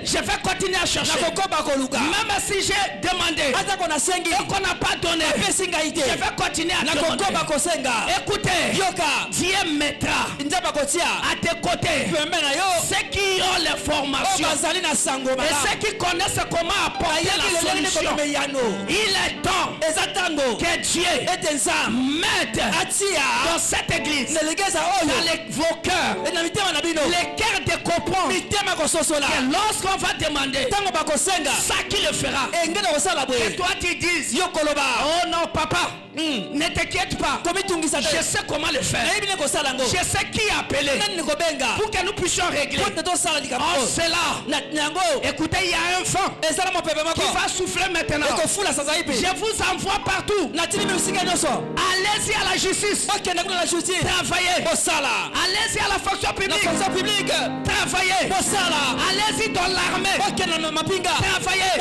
je vais continuer à chercher. Même si j'ai demandé et qu'on n'a pas donné, je vais continuer à demander. Écoutez, Dieu mettra à tes côtés ceux qui ont les formations et ceux qui connaissent comment apporter la solution. Il est temps que Dieu mette dans cette église, dans vos cœurs, les cœurs de comprendre que lorsqu'on va demander, ça qui le fera. Et toi tu dises, oh non papa, ne t'inquiète pas, je sais comment le faire, je sais qui appeler pour que nous puissions régler. En cela, écoutez, il y a un vent qui va souffler maintenant. Je vous envoie partout. Allez-y à la justice, travaillez. Allez-y à la fonction publique, travaillez. Allez-y dans l'armée, travaillez.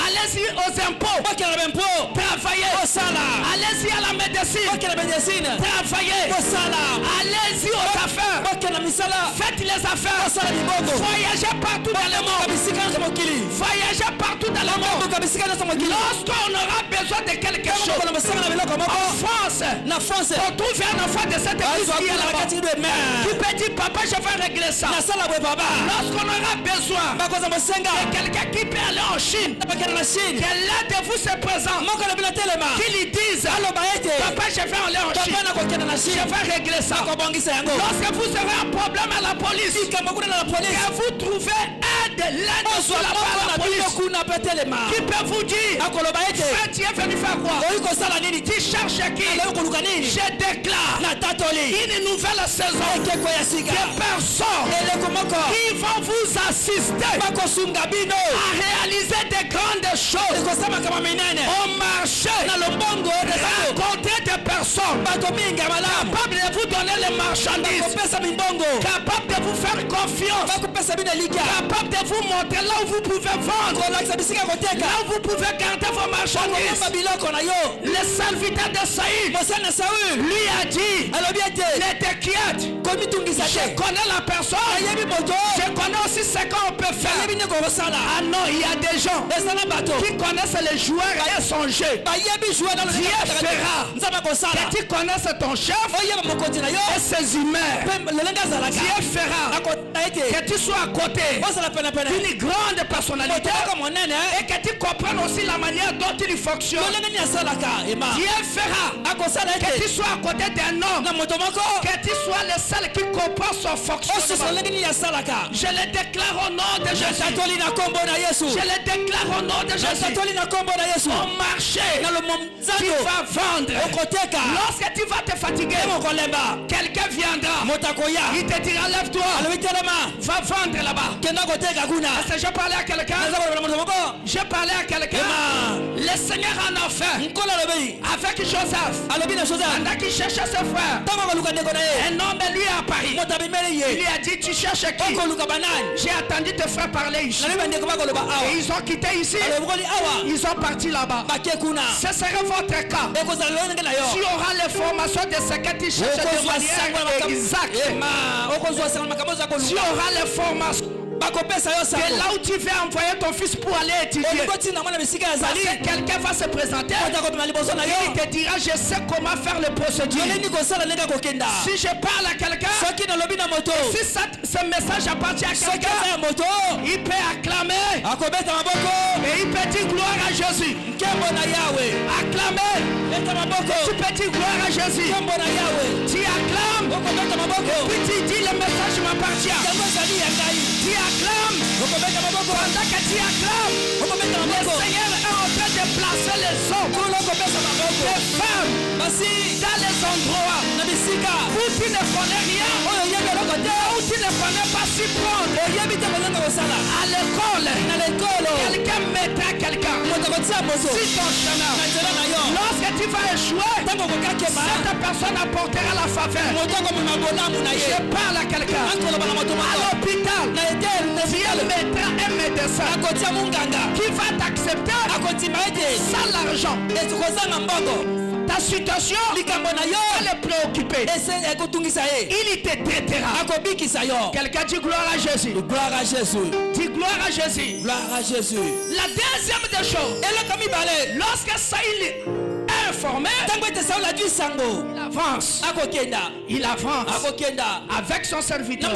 Allez-y aux impôts, travaillez. Allez-y à la médecine, travaillez. Allez-y aux affaires, faites les affaires. Voyagez partout dans le monde. Voyagez partout dans le monde. Lorsqu'on aura besoin de quelque chose, en France, on trouve un enfant de cette église qui est là-bas, qui peut dire papa je vais régler ça. Lorsqu'on aura besoin de quelqu'un qui peut aller en Chine, que l'un de vous se présente, qui lui dise papa je vais aller en Chine, je vais régler ça. Lorsque vous aurez un problème à la police, que vous trouvez aide, l'aide sur la police, qui peut vous dire frère tu es venu faire quoi, tu cherches qui. Je déclare une nouvelle saison de personnes qui vont vous assister à réaliser de grandes choses au marché, rencontrer des personnes capables de vous donner les marchandises, capables de vous faire confiance, capables de vous montrer là où vous pouvez vendre, là où vous pouvez garder vos marchandises. Le serviteur de Saïd lui a dit ne t'inquiète, je connais la personne, je connais aussi ce qu'on peut faire. Ah non, il y a des gens qui connaissent les joueurs et son jeu. Dieu fera que tu connaisses ton chef et ses humains. Dieu fera que tu sois à côté d'une grande personnalité et que tu comprennes aussi la manière dont il fonctionne. Dieu fera que tu sois à côté d'un homme, que tu sois le seul qui comprend son fonctionnement. Je le déclare au nom de Jésus. Je le déclare au nom de Jésus. Au marché, tu vas vendre. Lorsque tu vas te fatiguer, quelqu'un viendra. Il te dira lève-toi, va vendre là-bas. Parce que j'ai parlé à quelqu'un. J'ai parlé à quelqu'un. Le Seigneur en a fait avec Joseph. Pendant qu'il cherchait ses frères, un homme lui a apparu. Il lui a dit tu cherches qui? J'ai attendu tes frères parler ici. Et ils ont quitté ici. Ils sont partis là-bas. Ce serait votre cas. Tu auras les formations de ce que tu cherches de manière exacte. Tu auras les formations. Et là où tu vas envoyer ton fils pour aller étudier, parce que quelqu'un va se présenter, il te dira je sais comment faire le procédure. Si je parle à quelqu'un, si ce message appartient à quelqu'un, il peut acclamer et il peut dire gloire à Jésus. Acclamer, tu peux dire gloire à Jésus. Tu acclames et puis tu dis le message m'appartient. Tu acclames. Pendant que tu acclames, le Seigneur est en train de placer les hommes, les femmes dans les endroits où tu ne connais rien, où tu ne connais pas s'y prendre. À l'école, quelqu'un mettra quelqu'un sur ton chemin. Lorsque tu vas échouer, cette personne apportera la faveur. Je parle à quelqu'un. À l'hôpital, Dieu mettra un médecin qui va t'accepter sans l'argent. ta situation va le préoccuper. Il te traitera. Quelqu'un dit gloire à Jésus. Gloire à Jésus. Dis gloire à Jésus. Gloire à Jésus. La deuxième des choses, lorsque Saïl est informé, il avance avec son serviteur.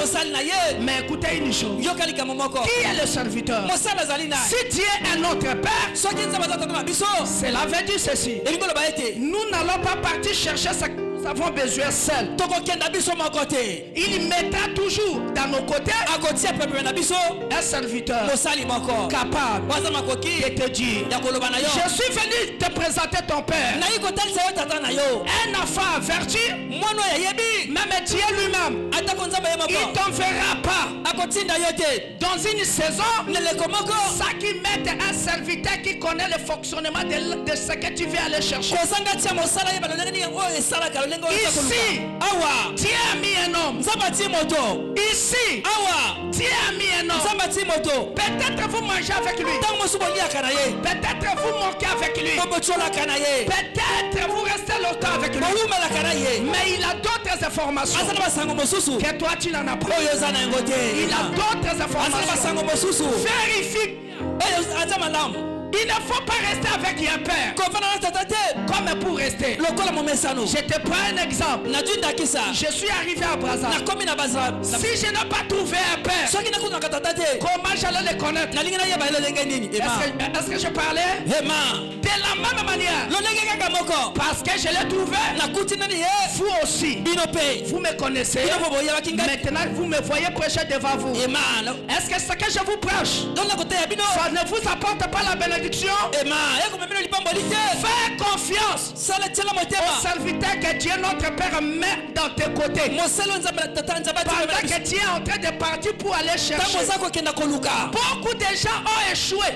Mais écoutez une chose, qui est le serviteur? Si Dieu est notre Père, cela veut dire ceci: nous n'allons pas partir chercher ce que nous avons besoin seul. Il mettra toujours dans nos côtés un serviteur capable de te dire: je suis venu te présenter ton Père, un enfant averti, même Dieu lui-même, il ne t'enverra pas dans une saison. Ça qui met un serviteur qui connaît le fonctionnement de ce que tu veux aller chercher. Ici, Dieu a mis un homme. Ici, Dieu a mis un homme. Peut-être vous mangez avec lui. Peut-être vous moquez avec lui. Peut-être vous restez longtemps avec lui. Mais il a d'autres informations que toi tu n'en as pas. Il a d'autres informations. Vérifie. Il ne faut pas rester avec un père comme pour rester. Je te prends un exemple. Je suis arrivé à Brazza. Si je n'ai pas trouvé un père, comment j'allais le connaître? Est-ce que je parlais de la même manière? Parce que je l'ai trouvé. Vous aussi, vous me connaissez. Maintenant vous me voyez prêcher devant vous. Est-ce que ce que je vous prêche, ça ne vous apporte pas la bénédiction? Fais confiance au serviteur que Dieu notre Père met dans tes côtés. Pendant que Dieu est en train de partir pour aller chercher. Beaucoup de gens ont échoué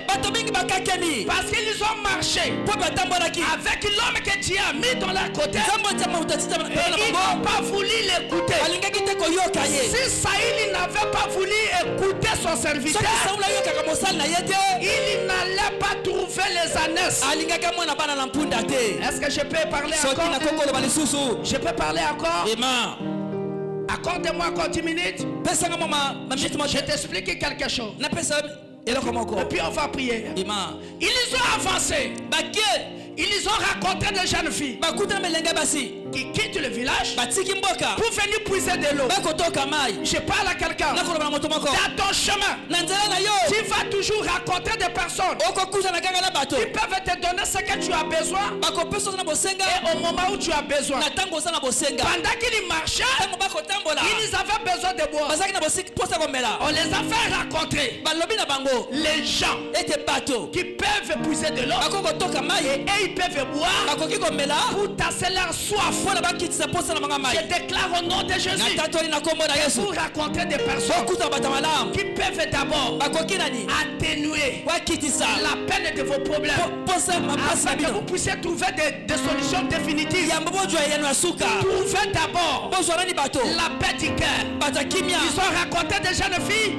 parce qu'ils ont marché avec l'homme que Dieu a mis dans leur côté. Ils n'ont pas voulu l'écouter. Si Saïl n'avait pas voulu écouter son serviteur, il n'allait pas trouver les ânesses. Est-ce que je peux parler encore? Je peux parler encore? Accorde-moi encore 10 minutes. Je t'explique quelque chose. Et puis on va prier. Ils ont avancé. Ils ont rencontré des jeunes filles qui quittent le village pour venir puiser de l'eau. Je parle à quelqu'un. Dans ton chemin, tu vas toujours rencontrer des personnes qui peuvent te donner ce que tu as besoin et au moment où tu as besoin. Pendant qu'ils marchaient, ils avaient besoin de boire. On les a fait rencontrer les gens qui peuvent puiser de l'eau et ils peuvent boire pour tasser leur soif. Je déclare au nom de Jésus pour raconter des personnes qui peuvent d'abord atténuer la peine de vos problèmes afin que vous puissiez trouver des solutions définitives. Trouvez d'abord la paix du cœur. Ils ont raconté des jeunes filles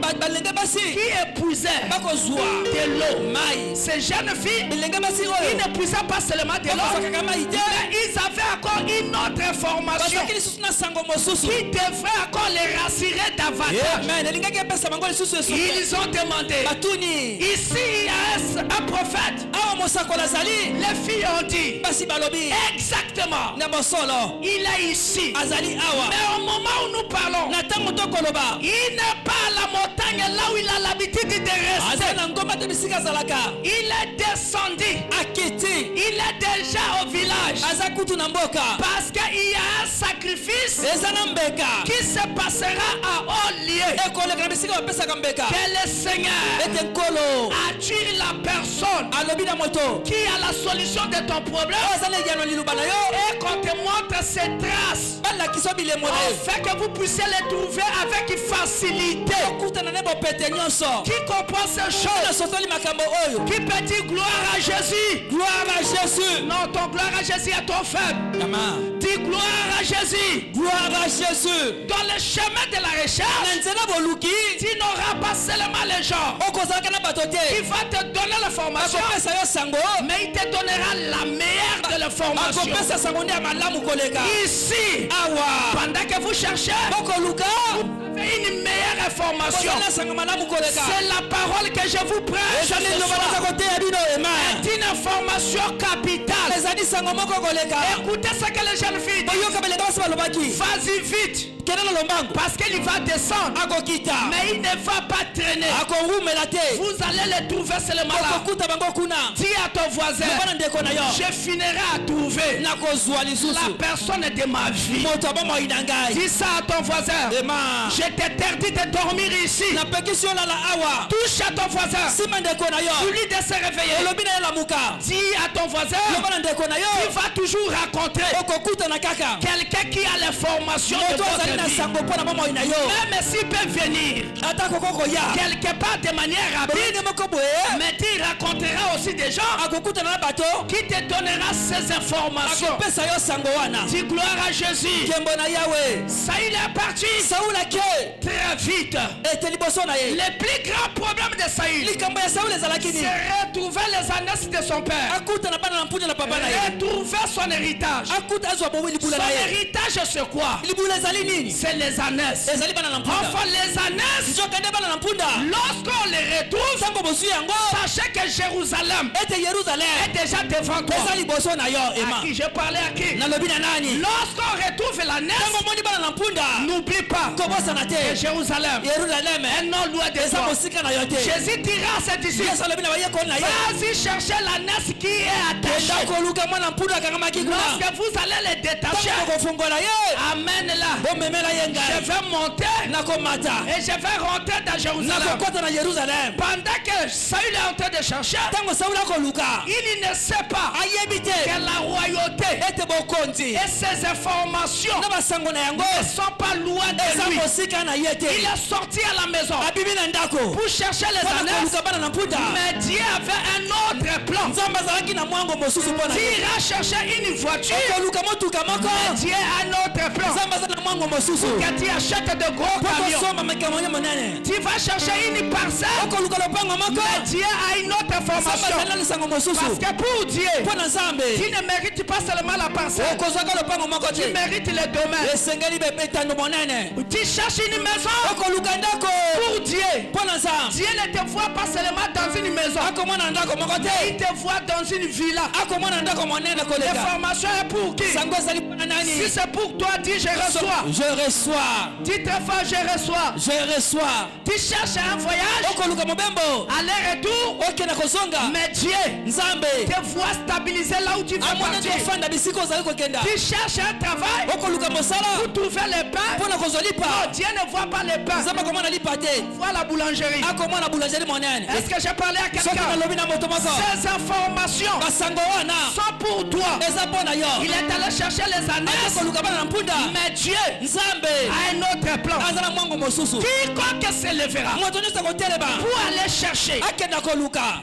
qui épousaient de l'eau. Ces jeunes filles, ils n'épousaient pas seulement de l'eau, mais ils avaient encore une autre information qui devrait encore les rassurer davantage. Ils ont demandé: ici il y a un prophète. Les filles ont dit exactement, il est ici. Mais au moment où nous parlons, il n'est pas à la montagne là où il a l'habitude de rester. Il est descendu. Il est déjà au village. Parce qu'il y a un sacrifice qui se passera à haut lieu. Que le Seigneur attire la personne qui a la solution de ton problème et qu'on te montre ses traces afin que vous puissiez les trouver avec facilité. Qui comprend ces choses? Qui peut dire gloire à Jésus? Gloire à Jésus. Non, ton gloire à Jésus est trop faible. Dis gloire à Jésus. Gloire à Jésus. Dans le chemin de la recherche, tu n'auras pas seulement les gens qui va te donner l'information, mais il te donnera la meilleure de l'information. Ici, pendant que vous cherchez, une meilleure information. C'est la parole que je vous prêche. C'est une information capitale. Écoutez ce que les jeunes filles disent. Vas-y vite. Parce qu'il va descendre. Mais il ne va pas traîner. Vous allez le trouver seulement là. Dis à ton voisin, je finirai à trouver la personne de ma vie. Dis ça à ton voisin. Je t'interdis de dormir ici. Touche à ton voisin. Lui de se réveiller. Dis à ton voisin, tu vas toujours rencontrer quelqu'un qui a l'information de votre vie. Même s'il peut venir quelque part de manière rapide, mais tu rencontreras aussi des gens qui te donnera ces informations. Dis gloire à Jésus. Saül est parti très vite. Le plus grand problème de Saül, c'est retrouver les ânesses de son père. Retrouver son héritage. Son héritage c'est quoi? C'est les ânesses. Enfin les ânesses, lorsqu'on les retrouve, sachez que Jérusalem est déjà devant toi. À qui je parlais à qui? Lorsqu'on retrouve l'ânesse, n'oublie pas que Jérusalem est non loin de toi. Jésus dira à ses disciples, vas-y chercher l'ânesse qui est attachée. Lorsque vous allez les détacher, amène-la. Je vais monter et je vais rentrer dans Jérusalem. Pendant que Saül est en train de chercher, il ne sait pas que la royauté et ses informations ne sont pas loin de lui. Il est sorti à la maison pour chercher les ânesses, mais Dieu avait un autre plan. Il ira chercher une voiture, mais Dieu a un autre plan. Quand tu achètes de gros camions, tu vas chercher une parcelle, mais Dieu a une autre information. Parce que pour Dieu, tu ne mérites pas seulement la parcelle, tu mérites le domaine. Tu cherches une maison pour Dieu. Dieu ne te voit pas seulement dans une maison, il te voit dans une villa. L'information est pour qui? Si c'est pour toi, dis je reçois. Je reçois. Dis très fort, je reçois. Je reçois. Tu cherches un voyage, aller-retour, mais Dieu te voit stabiliser là où tu vas partir. Tu cherches un travail pour trouver le pain. Non, Dieu ne voit pas le pain. Vois la boulangerie. Est-ce que j'ai parlé à quelqu'un? Ces informations sont pour toi. Il est allé chercher les ânesses, mais Dieu a un autre plan. Quiconque se lèvera pour aller chercher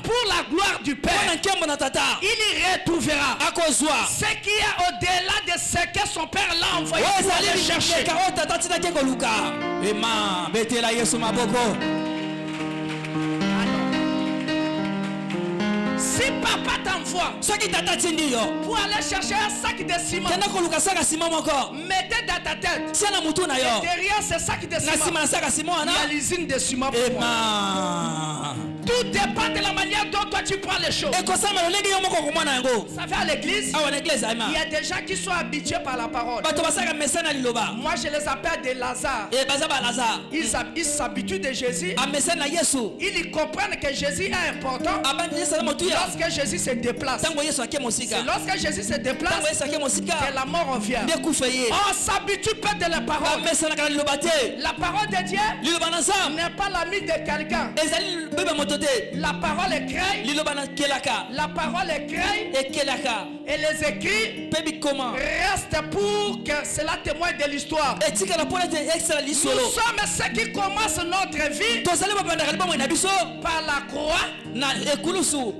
pour la gloire du Père, il y retrouvera ce qui est au-delà de ce que son Père l'a envoyé pour aller chercher. Si papa t'envoie pour aller chercher un sac de ciment, mettez dans ta tête, et derrière ce sac de ciment, il y a l'usine de ciment pour moi. Tout dépend de la manière dont toi tu prends les choses. Ça fait à l'église, il y a des gens qui sont habitués par la parole. Moi je les appelle des Lazare. Ils s'habituent de Jésus. Ils comprennent que Jésus est important. Lorsque Jésus se déplace, c'est lorsque Jésus se déplace que la mort revient. On s'habitue pas de la parole. La parole de Dieu n'est pas l'ami de quelqu'un. La parole est créée. La parole est créée. Et les écrits restent pour que cela témoigne de l'histoire. Nous sommes ceux qui commencent notre vie par la croix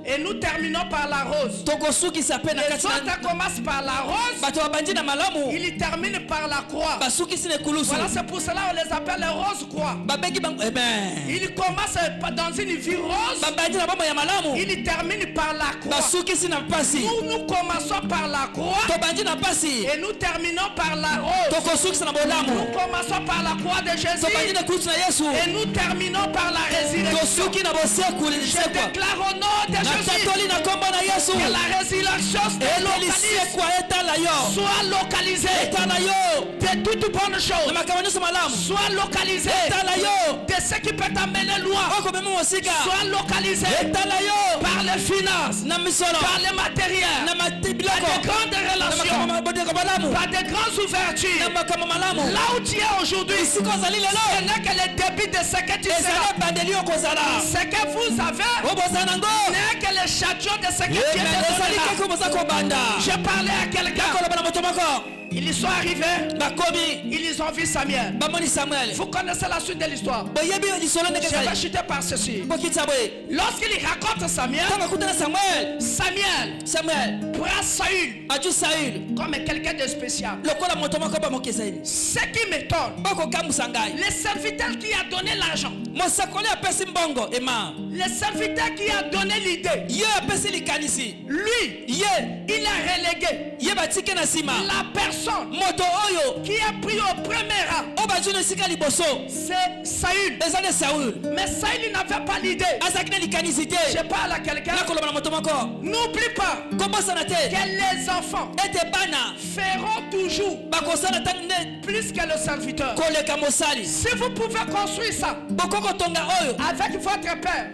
et nous terminons par la rose. Les autres commencent par la rose, ils terminent par la croix. Voilà, c'est pour cela qu'on les appelle les roses croix. Ils commencent dans une vie rose, ils terminent par la croix. Nous commençons par la croix et nous terminons par la rose. Nous commençons par la croix de Jésus et nous terminons par la résurrection. Je déclare au nom de Jésus que la résurrection soit localisée de toutes bonnes choses. Soit localisée de ce qui peut t'amener loin. Soit localisée par les finances, par les matériels, par de grandes relations, par de grandes ouvertures. Là où tu es aujourd'hui, ce n'est que le début de ce que tu seras. Ce que vous avez n'est que le château de ce que tu es. Je parlais à quelqu'un. Ils sont arrivés, ils ont vu Samuel. Vous connaissez la suite de l'histoire. Je vais chuter par ceci. Lorsqu'il raconte Samuel prend Saül comme quelqu'un de spécial. Ce qui m'étonne, le serviteur qui a donné l'argent, le serviteur qui a donné l'idée, lui, il a relégué la personne qui a pris au premier rang. C'est Saül. Mais Saül n'avait pas l'idée. Je parle à quelqu'un. N'oublie pas que les enfants feront toujours plus que le serviteur. Si vous pouvez construire ça avec votre père,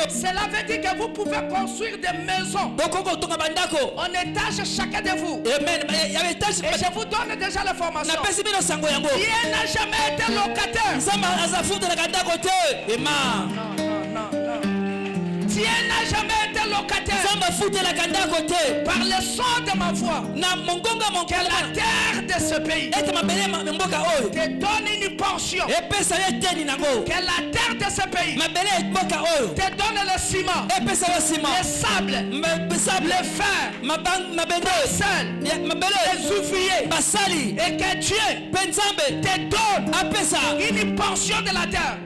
cela veut dire que vous pouvez construire des maisons en étage chacun de vous. Et je vous donne déjà l'information. Dieu n'a jamais été locataire. Dieu n'a jamais été locataire. Par le son de ma voix, que la terre de ce pays te donne une portion. Que la terre de ce pays te donne le ciment, le sable, le fer, le sel, les ouvriers, et que Dieu te donne une portion de la terre.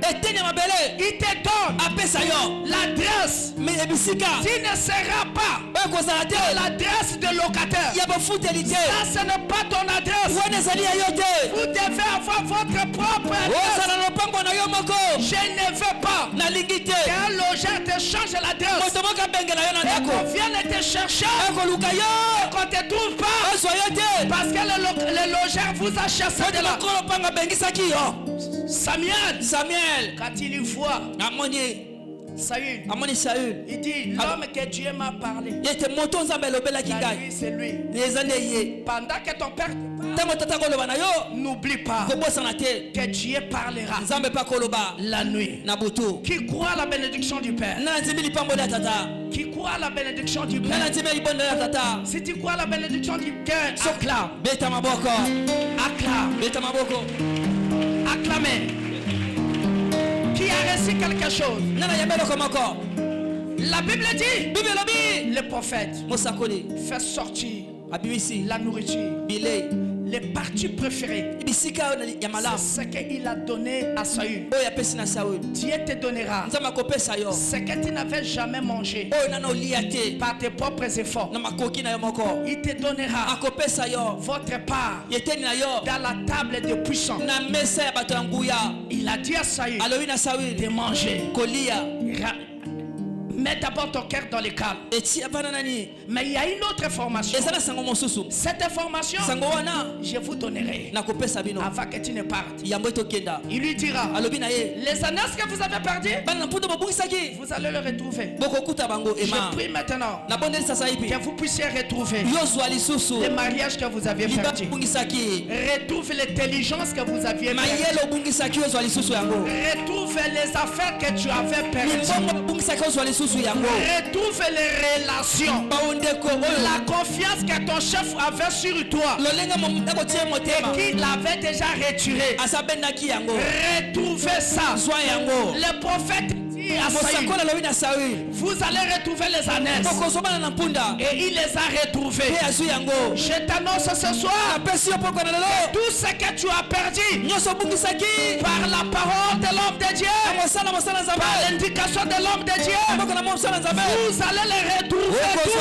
Il te donne l'adresse. Tu ne seras pas l'adresse de locataire. Ça, ce n'est pas ton adresse. Vous devez avoir votre propre adresse. Je ne veux pas qu'un logeur te change l'adresse et qu'on vienne te chercher et qu'on ne te trouve pas parce que le logeur vous a chassé de là. Samuel, quand il voit Saül, il dit l'homme que Dieu m'a parlé. C'est lui. Pendant que ton père n'oublie pas que Dieu parlera la nuit. Qui croit à la bénédiction du Père? Qui croit à la bénédiction du Père? Si tu crois à la bénédiction du cœur, acclame. Acclamez. Qui a reçu quelque chose? La Bible dit, le prophète fait sortir la nourriture, les parties préférées. C'est ce qu'il a donné à Saül. Dieu te donnera ce que tu n'avais jamais mangé par tes propres efforts. Il te donnera votre part dans la table de puissants. Il a dit à Saül de manger. Mets d'abord ton cœur dans les calmes. Mais il y a une autre information. Cette information, je vous donnerai avant que tu ne partes. Il lui dira, les années que vous avez perdues, vous allez le retrouver. Je prie maintenant que vous puissiez retrouver les mariages que vous aviez perdus. Retrouve l'intelligence que vous aviez perdue. Retrouve les affaires que tu avais perdues. Retrouve les relations. La confiance que ton chef avait sur toi et qu'il avait déjà retiré. Retrouvez ça. Le prophète dit à Saül, vous allez retrouver les ânesses. Et il les a retrouvés. Je t'annonce ce soir que tout ce que tu as perdu par la parole de l'homme de Dieu, par l'indication de l'homme de Dieu, vous allez les retrouver tous.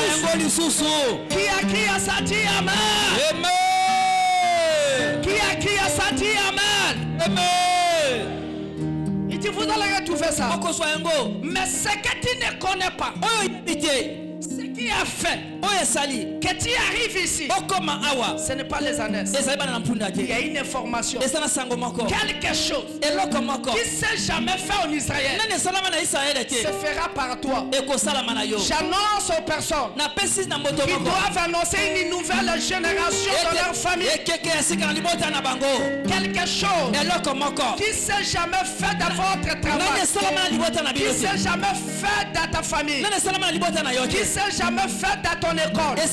Qui a senti Amen? Qui a senti Amen? Il dit vous allez retrouver ça. Mais ce que tu ne connais pas, ce qui a fait que tu arrives ici, ce n'est pas les ânesses. Il y a une information, quelque chose qui ne s'est jamais fait en Israël se fera par toi. J'annonce aux personnes qui doivent annoncer une nouvelle génération dans leur famille quelque chose qui ne s'est jamais fait dans votre travail, qui ne s'est jamais fait dans ta famille, qui ne s'est jamais fait dans ton école, qui ne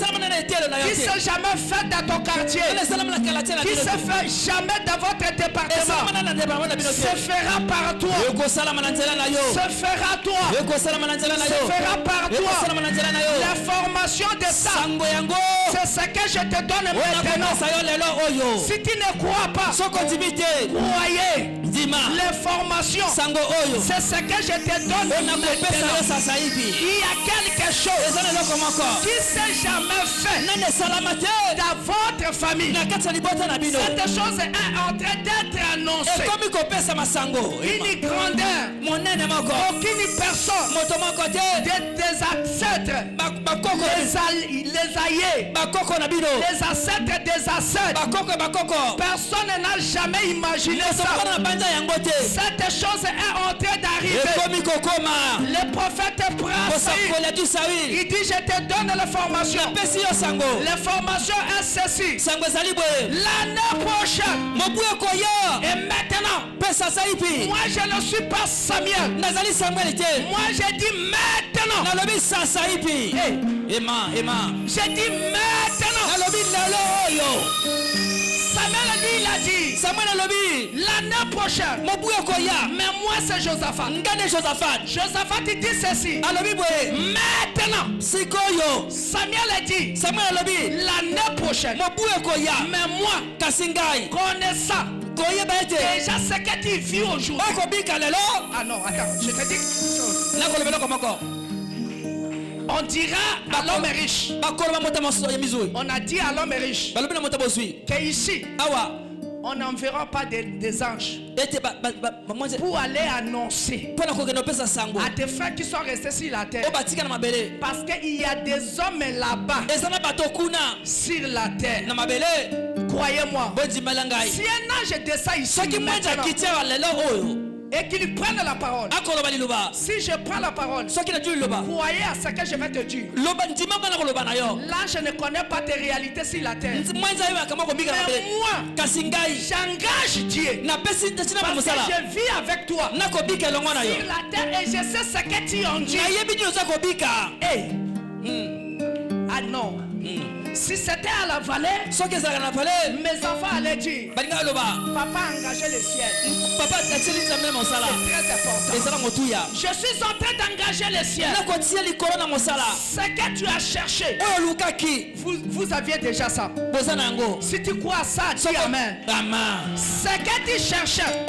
s'est jamais fait dans ton quartier, qui ne se fait jamais dans votre département, se fera par toi. Se fera toi. Se fera par toi. L'information de ça, c'est ce que je te donne maintenant. Si tu ne crois pas, croyez. L'information, c'est ce que je te donne maintenant. Il y a quelque chose qui ne s'est jamais fait dans votre famille. Cette chose est en train d'être annoncée. Une grandeur, aucune personne des ancêtres, les aïeux, les ancêtres des ancêtres, personne n'a jamais imaginé ça. Cette chose est en train d'arriver. Le prophète Saül, il dit je te donne l'information. L'information est ceci: l'année prochaine, et maintenant, moi je ne suis pas Samuel. Moi je dis maintenant. J'ai dit maintenant. Samuel a dit l'année prochaine. Mais moi c'est Josaphat. Josaphat il dit ceci: maintenant. Samuel a dit l'année prochaine. Mais moi connaissant déjà ce que tu vis aujourd'hui. Ah non, attends, je te dis quelque chose. On dira à l'homme riche. On a dit à l'homme riche qu'ici on n'enverra pas des anges pour aller annoncer à des frères qui sont restés sur la terre, parce qu'il y a des hommes là-bas sur la terre. Croyez-moi, si un ange descend ici et qu'il prenne la parole, si je prends la parole, croyez à ce que je vais te dire. L'ange ne connaît pas tes réalités sur la terre. Mais moi, j'engage Dieu parce que je vis avec toi sur la terre et je sais ce que tu en dis. Ah non. Si c'était à la vallée, mes enfants allaient dire papa a engagé le ciel. C'est très important. Je suis en train d'engager le ciel. Ce que tu as cherché, vous aviez déjà ça. Si tu crois à ça, dis Amen. Ce que tu cherchais,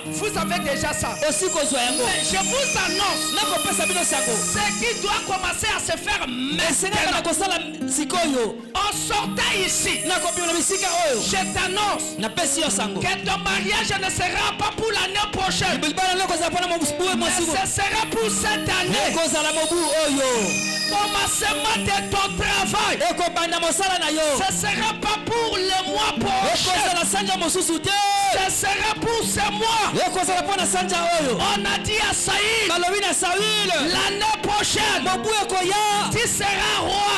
vous avez déjà ça. Mais je vous annonce ce qui doit commencer à se faire maintenant. En sortant ici, je t'annonce que ton mariage ne sera pas pour l'année prochaine, mais ce sera pour cette année. Commencement de ton travail, ce sera pas pour le mois prochain, ce sera pour ce mois. On a dit à Saïd, l'année prochaine, tu seras roi.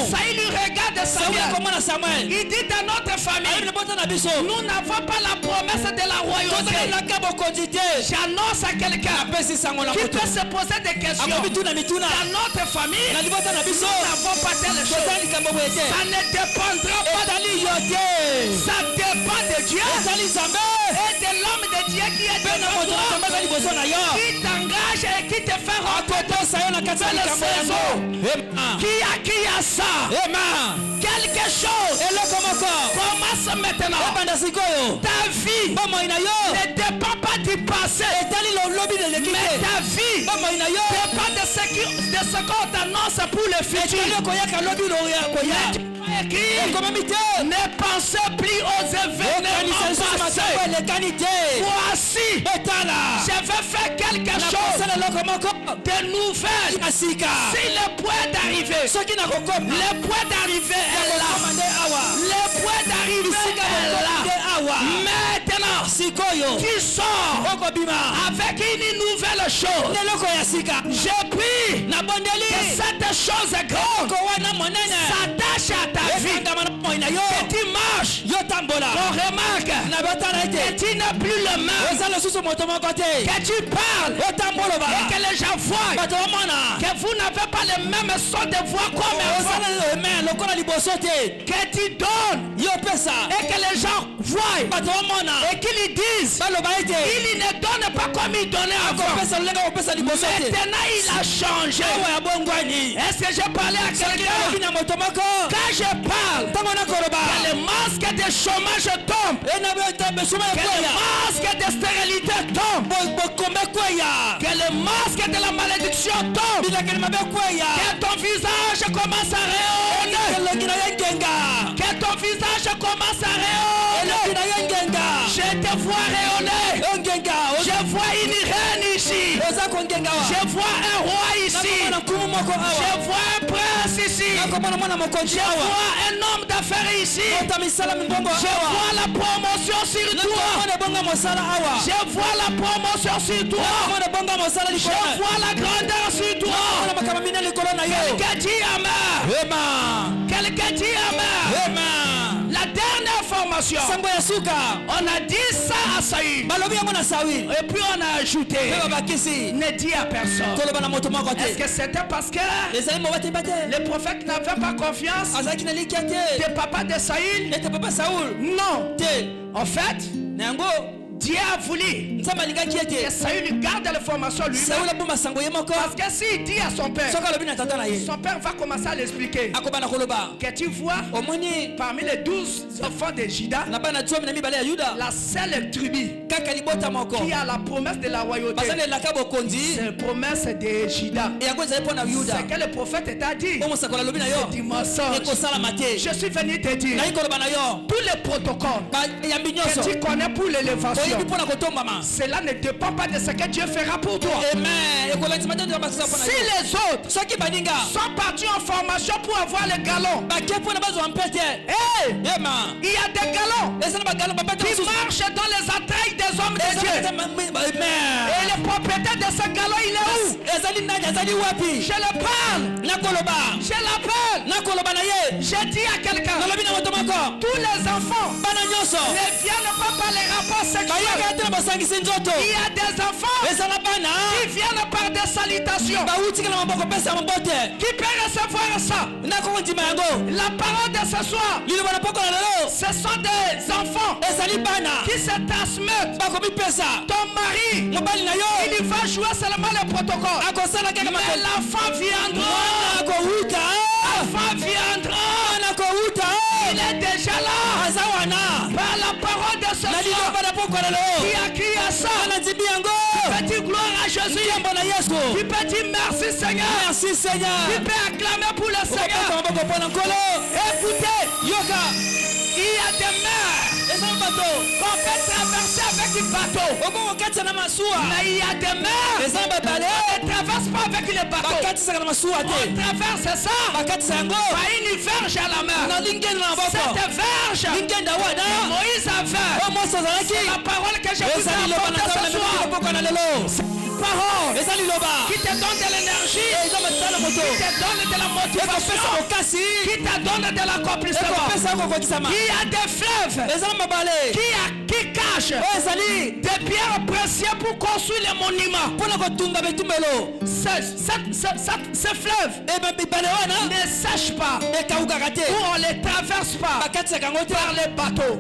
Saïd lui regarde Samuel. Il dit dans notre famille, nous n'avons pas la promesse de la royauté. J'annonce à quelqu'un qui peut se poser des questions. Dans notre famille, nous n'avons pas telle chose. Ça ne dépendra pas de ça dépend de Dieu et de l'homme de Dieu qui est devant toi, qui t'engage et qui te fait rencontrer le saison. Qui a ça? Quelque chose commence maintenant. Ta vie ne dépend pas du passé, mais ta vie dépend de ce qu'on t'annonce pour le futur. Ne pensez plus aux événements passés. Voici, je vais faire quelque chose de nouvelle. Si le point d'arrivée, le point d'arrivée est là. Le point d'arrivée est là. Maintenant, tu sors avec une nouvelle chose. Je prie que cette chose grande s'attache à ta vie. Que tu marches, on remarque que tu n'es plus le même. Que tu parles et que les gens voient que vous n'avez pas le même son de voix comme avant. Que tu donnes et que les gens voient et qu'ils disent il ne donne pas comme il donnait avant. Maintenant il a changé. Est-ce que j'ai parlé à quelqu'un? Quand je parle, que le masque de chômage tombe, que le masque de stérilité tombe, que le masque de la malédiction tombe, que ton visage commence à rayonner, que ton visage commence à rayonner. Je te vois rayonner. Je vois une reine ici. Je vois un roi ici. Je vois un prince ici. Je vois un homme d'affaires ici. Je vois la promotion sur toi. Je vois la promotion sur toi. Je vois la grandeur sur toi. Quelqu'un dit Amen. Quelqu'un dit Amen. La dernière formation, on a dit ça à Saïd. Et puis on a ajouté, ne dis à personne. Est-ce que c'était parce que les prophètes n'avaient pas confiance des papas de Saïd? Non. En fait, Dieu a voulu que Saül garde l'information lui-même. Parce que s'il dit à son père va commencer à l'expliquer. Que tu vois, parmi les 12 enfants de Juda, la seule tribu qui a la promesse de la royauté, c'est la promesse de Juda. C'est que le prophète t'a dit. C'est du mensonge. Je suis venu te dire tous les protocoles que tu connais pour l'élévation, cela ne dépend pas de ce que Dieu fera pour toi. Si les autres sont partis en formation pour avoir le galon, il y a des galons qui marchent dans les entrailles des hommes de Dieu. Et le propriétaire de ce galon, il est où? Je le parle. Je l'appelle. Je dis à quelqu'un, tous les enfants ne viennent pas par les rapports sexuels. Il y a des enfants qui viennent par des salutations. Qui peut recevoir ça? La parole de ce soir, ce sont des enfants qui se transmettent. Ton mari, il va jouer seulement le protocole. Mais l'enfant viendra. L'enfant viendra. Il est déjà là. Par la parole de ce soir, qui a crié à ça. Tu peux dire gloire à Jésus. Tu peux dire merci Seigneur. Tu peux acclamer pour le Seigneur. Écoutez, il y a des mers qu'on peut traverser avec un bateau. Mais il y a des mers on ne traverse pas avec les bateaux. On traverse ça par une verge à la mer. Cette verge, Moïse avait C'est la parole que je vous ai apportée ce soir. Parole qui te donne de l'énergie, qui te donne de la motivation, qui te donne de l'accomplissement. Il y a des fleuves qui cachent des pierres précieuses pour construire les monuments. Ces fleuves ne sèchent pas ou on ne les traverse pas par les bateaux.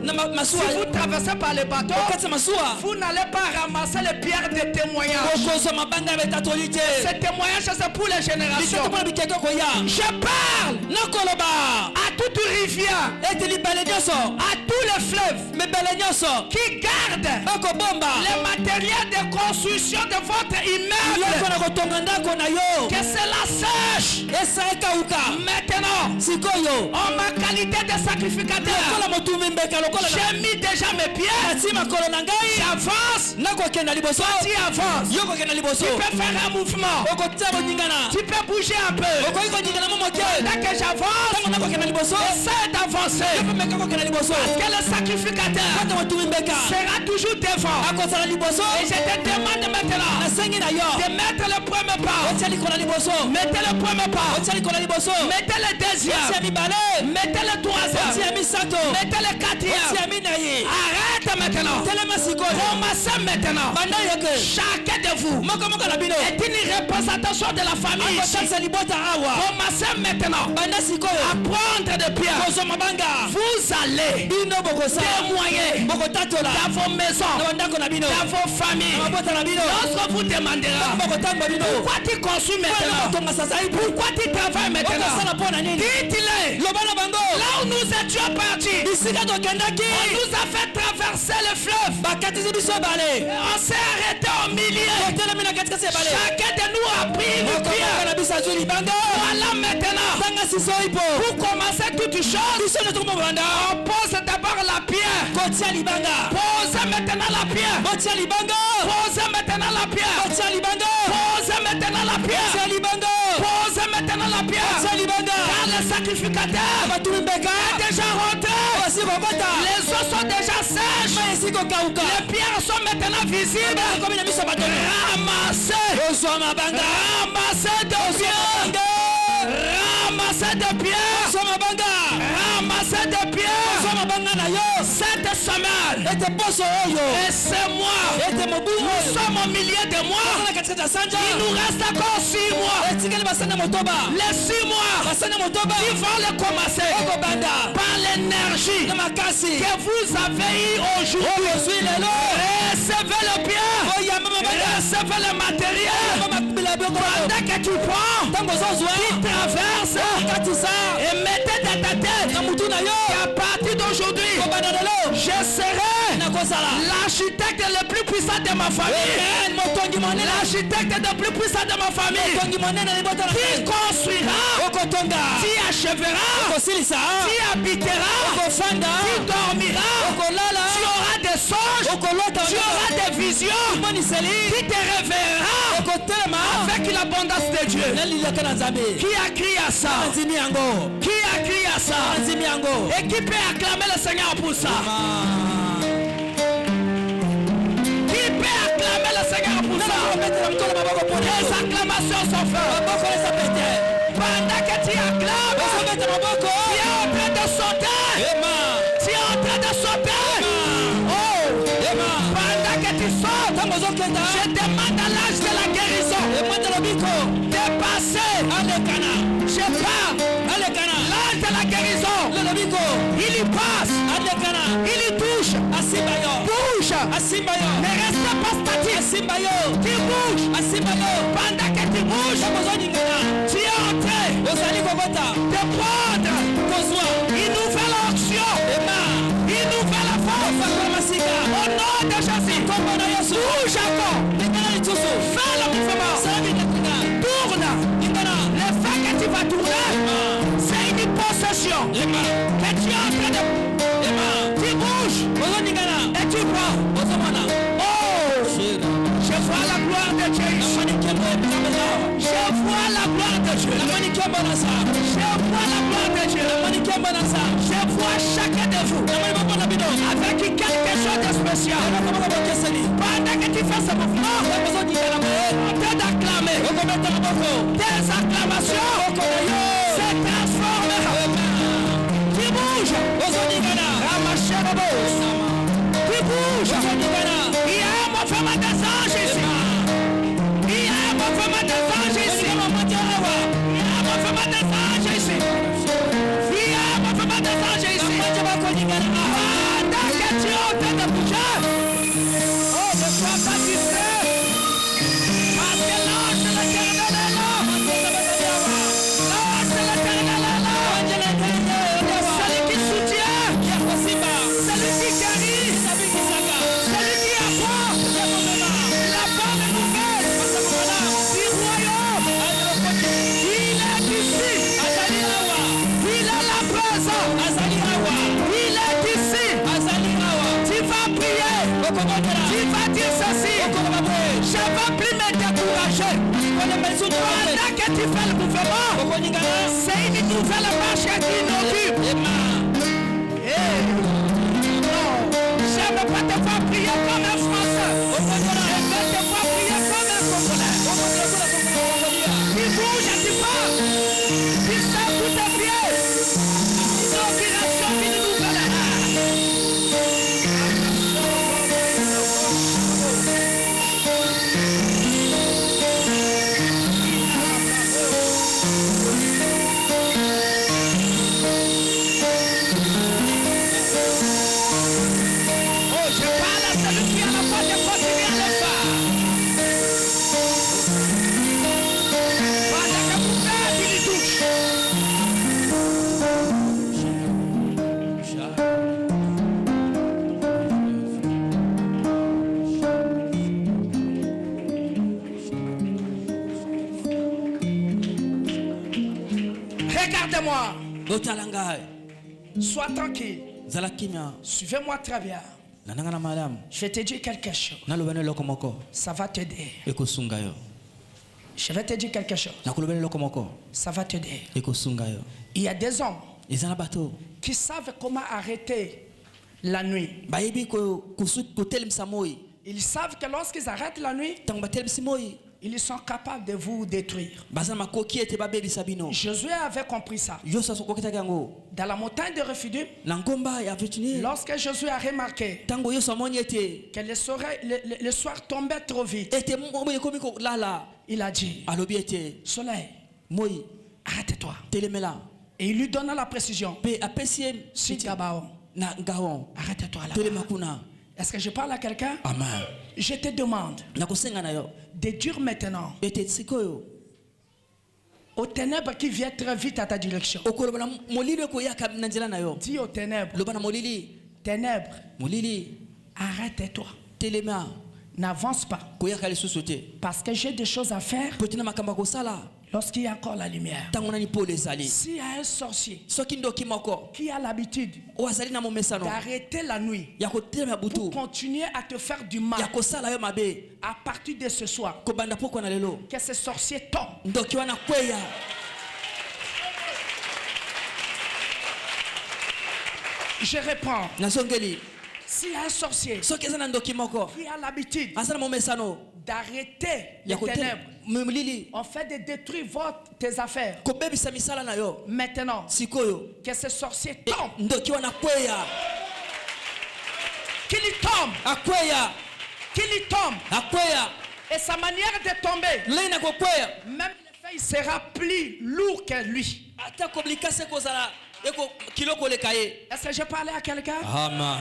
Si vous traversez par les bateaux, vous n'allez pas ramasser les pierres de témoignage. Ce témoignage, c'est pour les générations. Je parle à toute rivière, à tous les fleuves qui gardent les matériels de construction de votre immeuble. Que cela sèche. Maintenant, en ma qualité de sacrificateur, j'ai mis déjà mes pieds. J'avance. Toi, tu avances. Tu peux faire un mouvement. Tu peux bouger un peu. Dès que j'avance, essaie d'avancer. Parce que le sacrificateur sera toujours devant. Et je te demande maintenant de mettre le premier pas. Mettez le premier pas. Mettez le deuxième. Mettez le troisième. Mettez le quatrième. Arrête maintenant. Commencez maintenant. Chacun de vous est une représentation de la famille. Commencez maintenant à prendre des pierres. Vous allez témoigner dans vos maisons, dans vos familles. Lorsque vous demandera pourquoi tu construis maintenant, pourquoi tu travailles maintenant, dites-le. Là où nous étions partis, on nous a fait traverser le fleuve. On s'est arrêté au milieu. Chacun de nous a pris une pierre. Voilà maintenant. Pour commencer toute chose, on pose d'abord la pierre. Pose maintenant la pierre. Pose maintenant la pierre. Pose maintenant la pierre. Pose maintenant la pierre. Car le sacrificateur est déjà rentré. Les os sont déjà sèches. Les pierres sont maintenant visibles. Ramassez. Ramassez de pierres. Ramassez de pierres. Ramassez de pierres. Cette semaine, et c'est moi. Nous sommes au milieu de mois. Il nous reste encore 6 mois. Les 6 mois qui vont le commencer par l'énergie que vous avez eu aujourd'hui. Recevez le bien. Recevez le matériel. Pendant que tu prends, tu traverses et mettez dans ta tête qu'à partir d'aujourd'hui, je serai l'architecte le plus puissant de ma famille. L'architecte le plus puissant de ma famille. Qui construira, qui achèvera, qui habitera, qui dormira, tu auras des songes, tu auras des visions, qui te réveillera avec l'abondance de Dieu. Qui a crié à ça? Qui a crié à ça? Et qui peut acclamer le Seigneur pour ça? Qui peut acclamer le Seigneur pour ça? Les acclamations sont faites. Pendant que tu acclames, tu es en train de sauter. Tu es en train de sauter. Oh, pendant que tu sautes, je demande à l'âge de la guérison de passer. Je parle. L'âge de la guérison. Il y passe. Il y touche. Bouge. Ne reste pas statique. Tu bouges. Pendant que tu bouges, tu es entré de prendre une nouvelle onction. Une nouvelle force. Au nom de Jésus. Bouge encore. Fais le mouvement. Tourne. Le fait que tu vas tourner, c'est une possession. Que tu es en train de... Tu bouges. Et tu prends. Oh, je vois la gloire de Dieu ici. Je vois la gloire de Dieu. Je vois la gloire de Dieu. Je vois chacun de vous avec quelque chose de spécial. Pendant que tu fais ce mouvement, t'es d'acclamer. Tes acclamations se transforment. Tu bouges. Tu bouges. Il y a un mouvement des anges ici. Il y a un mouvement des anges ici. Il y a un mouvement des anges ici. Il y a un mouvement des anges ici. Pendant que tu es en train de bouger, oh, ne sois pas distrait. Parce que l'ange de l'Éternel est là. L'ange de l'Éternel est là. Celui qui soutient, celui qui guérit, celui qui apporte la bonne nouvelle du royaume. Il est ici. Il est la présence. Il est ici. Tu vas prier. Tu vas dire ceci. Je ne vais plus me décourager. Pendant que tu fais le mouvement, c'est une nouvelle marche qui inaugure. Non, je ne vais pas te faire prier comme un Français. Je vais te faire prier comme un Congolais. Tu bouges, tu pars. Tu sors tous tes pieds. Inauguration d'une nouvelle ère. Oh, je parle à celui qui a la foi de continuer à le faire. Pendant que vous faites, il y touche. Regardez-moi. Sois tranquille. Suivez-moi très bien. Je vais te dire quelque chose. Ça va t'aider. Je vais te dire quelque chose. Ça va t'aider. Il y a des hommes qui savent comment arrêter la nuit. Ils savent que lorsqu'ils arrêtent la nuit, ils sont capables de vous détruire. Josué avait compris ça. Dans la montagne de Rephidim, lorsque Josué a remarqué que le soir tombait trop vite, il a dit: Soleil, arrête-toi. Et il lui donna la précision. Si Gabaon, arrête-toi là. Est-ce que je parle à quelqu'un? Amen. Je te demande de dire maintenant aux ténèbres qui viennent très vite à ta direction. Dis aux ténèbres: ténèbres, arrête-toi. N'avance pas. Parce que j'ai des choses à faire lorsqu'il y a encore la lumière. S'il y a un sorcier qui a l'habitude d'arrêter la nuit pour continuer à te faire du mal, à partir de ce soir, que ce sorcier tombe. Je reprends. S'il y a un sorcier qui a l'habitude d'arrêter les ténèbres, on fait de détruire tes affaires. Maintenant, que ce sorcier tombe. Qu'il y tombe. Qu'il y tombe. Et sa manière de tomber, même le fait, il sera plus lourd que lui. Est-ce que je parlais à quelqu'un? Amen.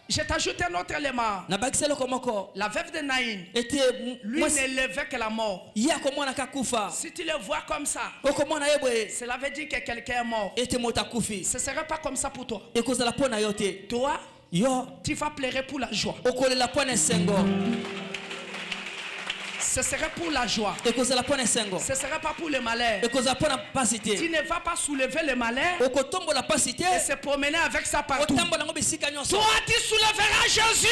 Je t'ajoute un autre élément. La veuve de Naïn, lui n'élevait que la mort. Si tu le vois comme ça, cela veut dire que quelqu'un est mort. Ce ne serait pas comme ça pour toi. Toi, tu vas pleurer pour la joie. Ce serait pour la joie. Ce ne serait pas pour le malheur. Tu ne vas pas soulever le malheur et se promener avec ça partout. Toi, tu soulèveras Jésus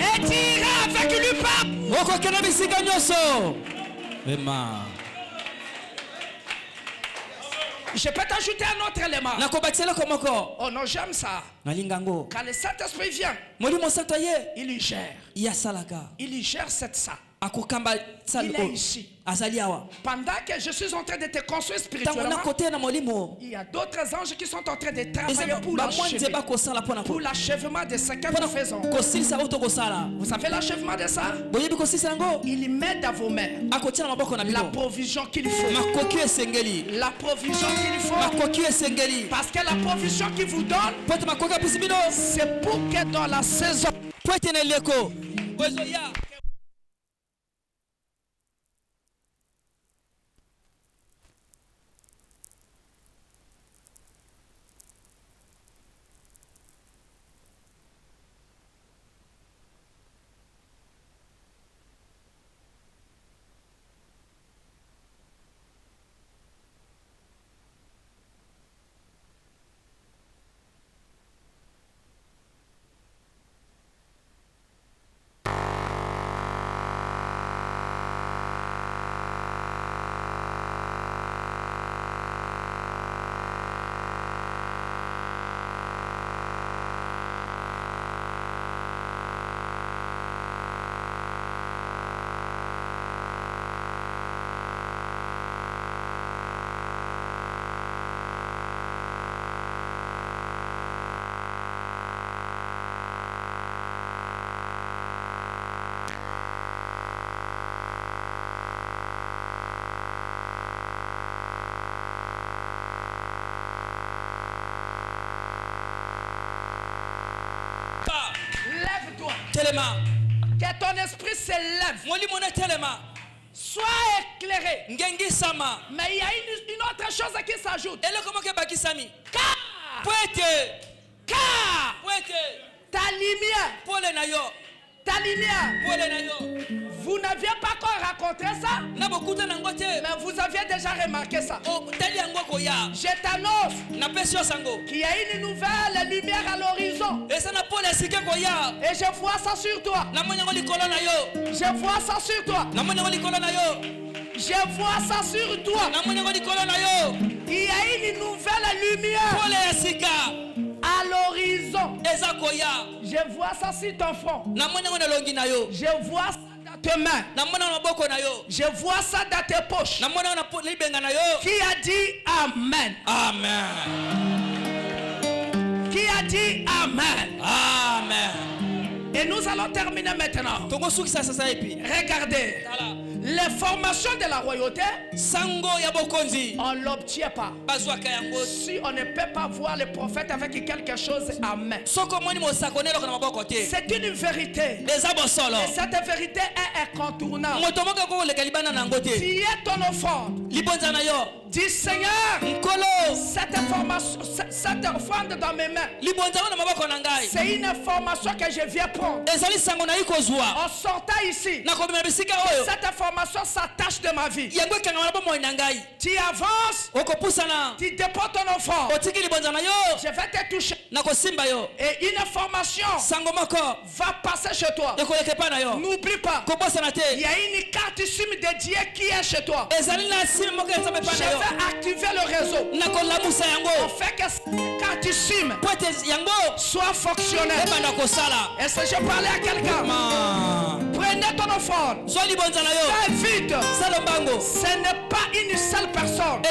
et tu iras avec lui partout. Je peux t'ajouter un autre élément. Oh non, j'aime ça. Quand le Saint-Esprit vient, il gère. Il gère cette salle. Il est ici. Pendant que je suis en train de te construire spirituellement, il y a d'autres anges qui sont en train de travailler pour l'achèvement de ce que nous faisons. Vous savez l'achèvement de ça? Il met dans vos mains la provision qu'il faut. La provision qu'il faut. Parce que la provision qu'il vous donne, c'est pour que dans la saison, lève-toi. Que ton esprit s'élève. Sois éclairé. Mais il y a une autre chose qui s'ajoute. Car ta lumière, vous n'aviez pas encore raconté ça, mais vous aviez déjà remarqué ça. Je t'annonce qu'il y a une nouvelle lumière à l'horizon. Et je vois ça sur toi. Je vois ça sur toi. Je vois ça sur toi. Il y a une nouvelle lumière à l'horizon. Je vois ça sur ton front. Je vois ça dans tes mains. Je vois ça dans tes poches. Qui a dit Amen? Amen. Qui a dit Amen? Amen. Et nous allons terminer maintenant. Regardez. Les formations de la royauté, on ne l'obtient pas. Si on ne peut pas voir le prophète avec quelque chose à main. C'est une vérité. Et cette vérité est incontournable. Tu es ton offrande. Dis Seigneur, cette offrande dans mes mains, c'est une information que je viens prendre. En sortant ici, cette information s'attache de ma vie. Tu avances, tu déposes ton enfant. Je vais te toucher. Et une information va passer chez toi. N'oublie pas, il y a une carte SIM dédiée qui est chez toi. Je vais activer le réseau. On fait que cette carte SIM soit fonctionnelle. Est-ce que je parlais à quelqu'un? Prenez ton enfant. Fais vite. Ce n'est pas une seule personne.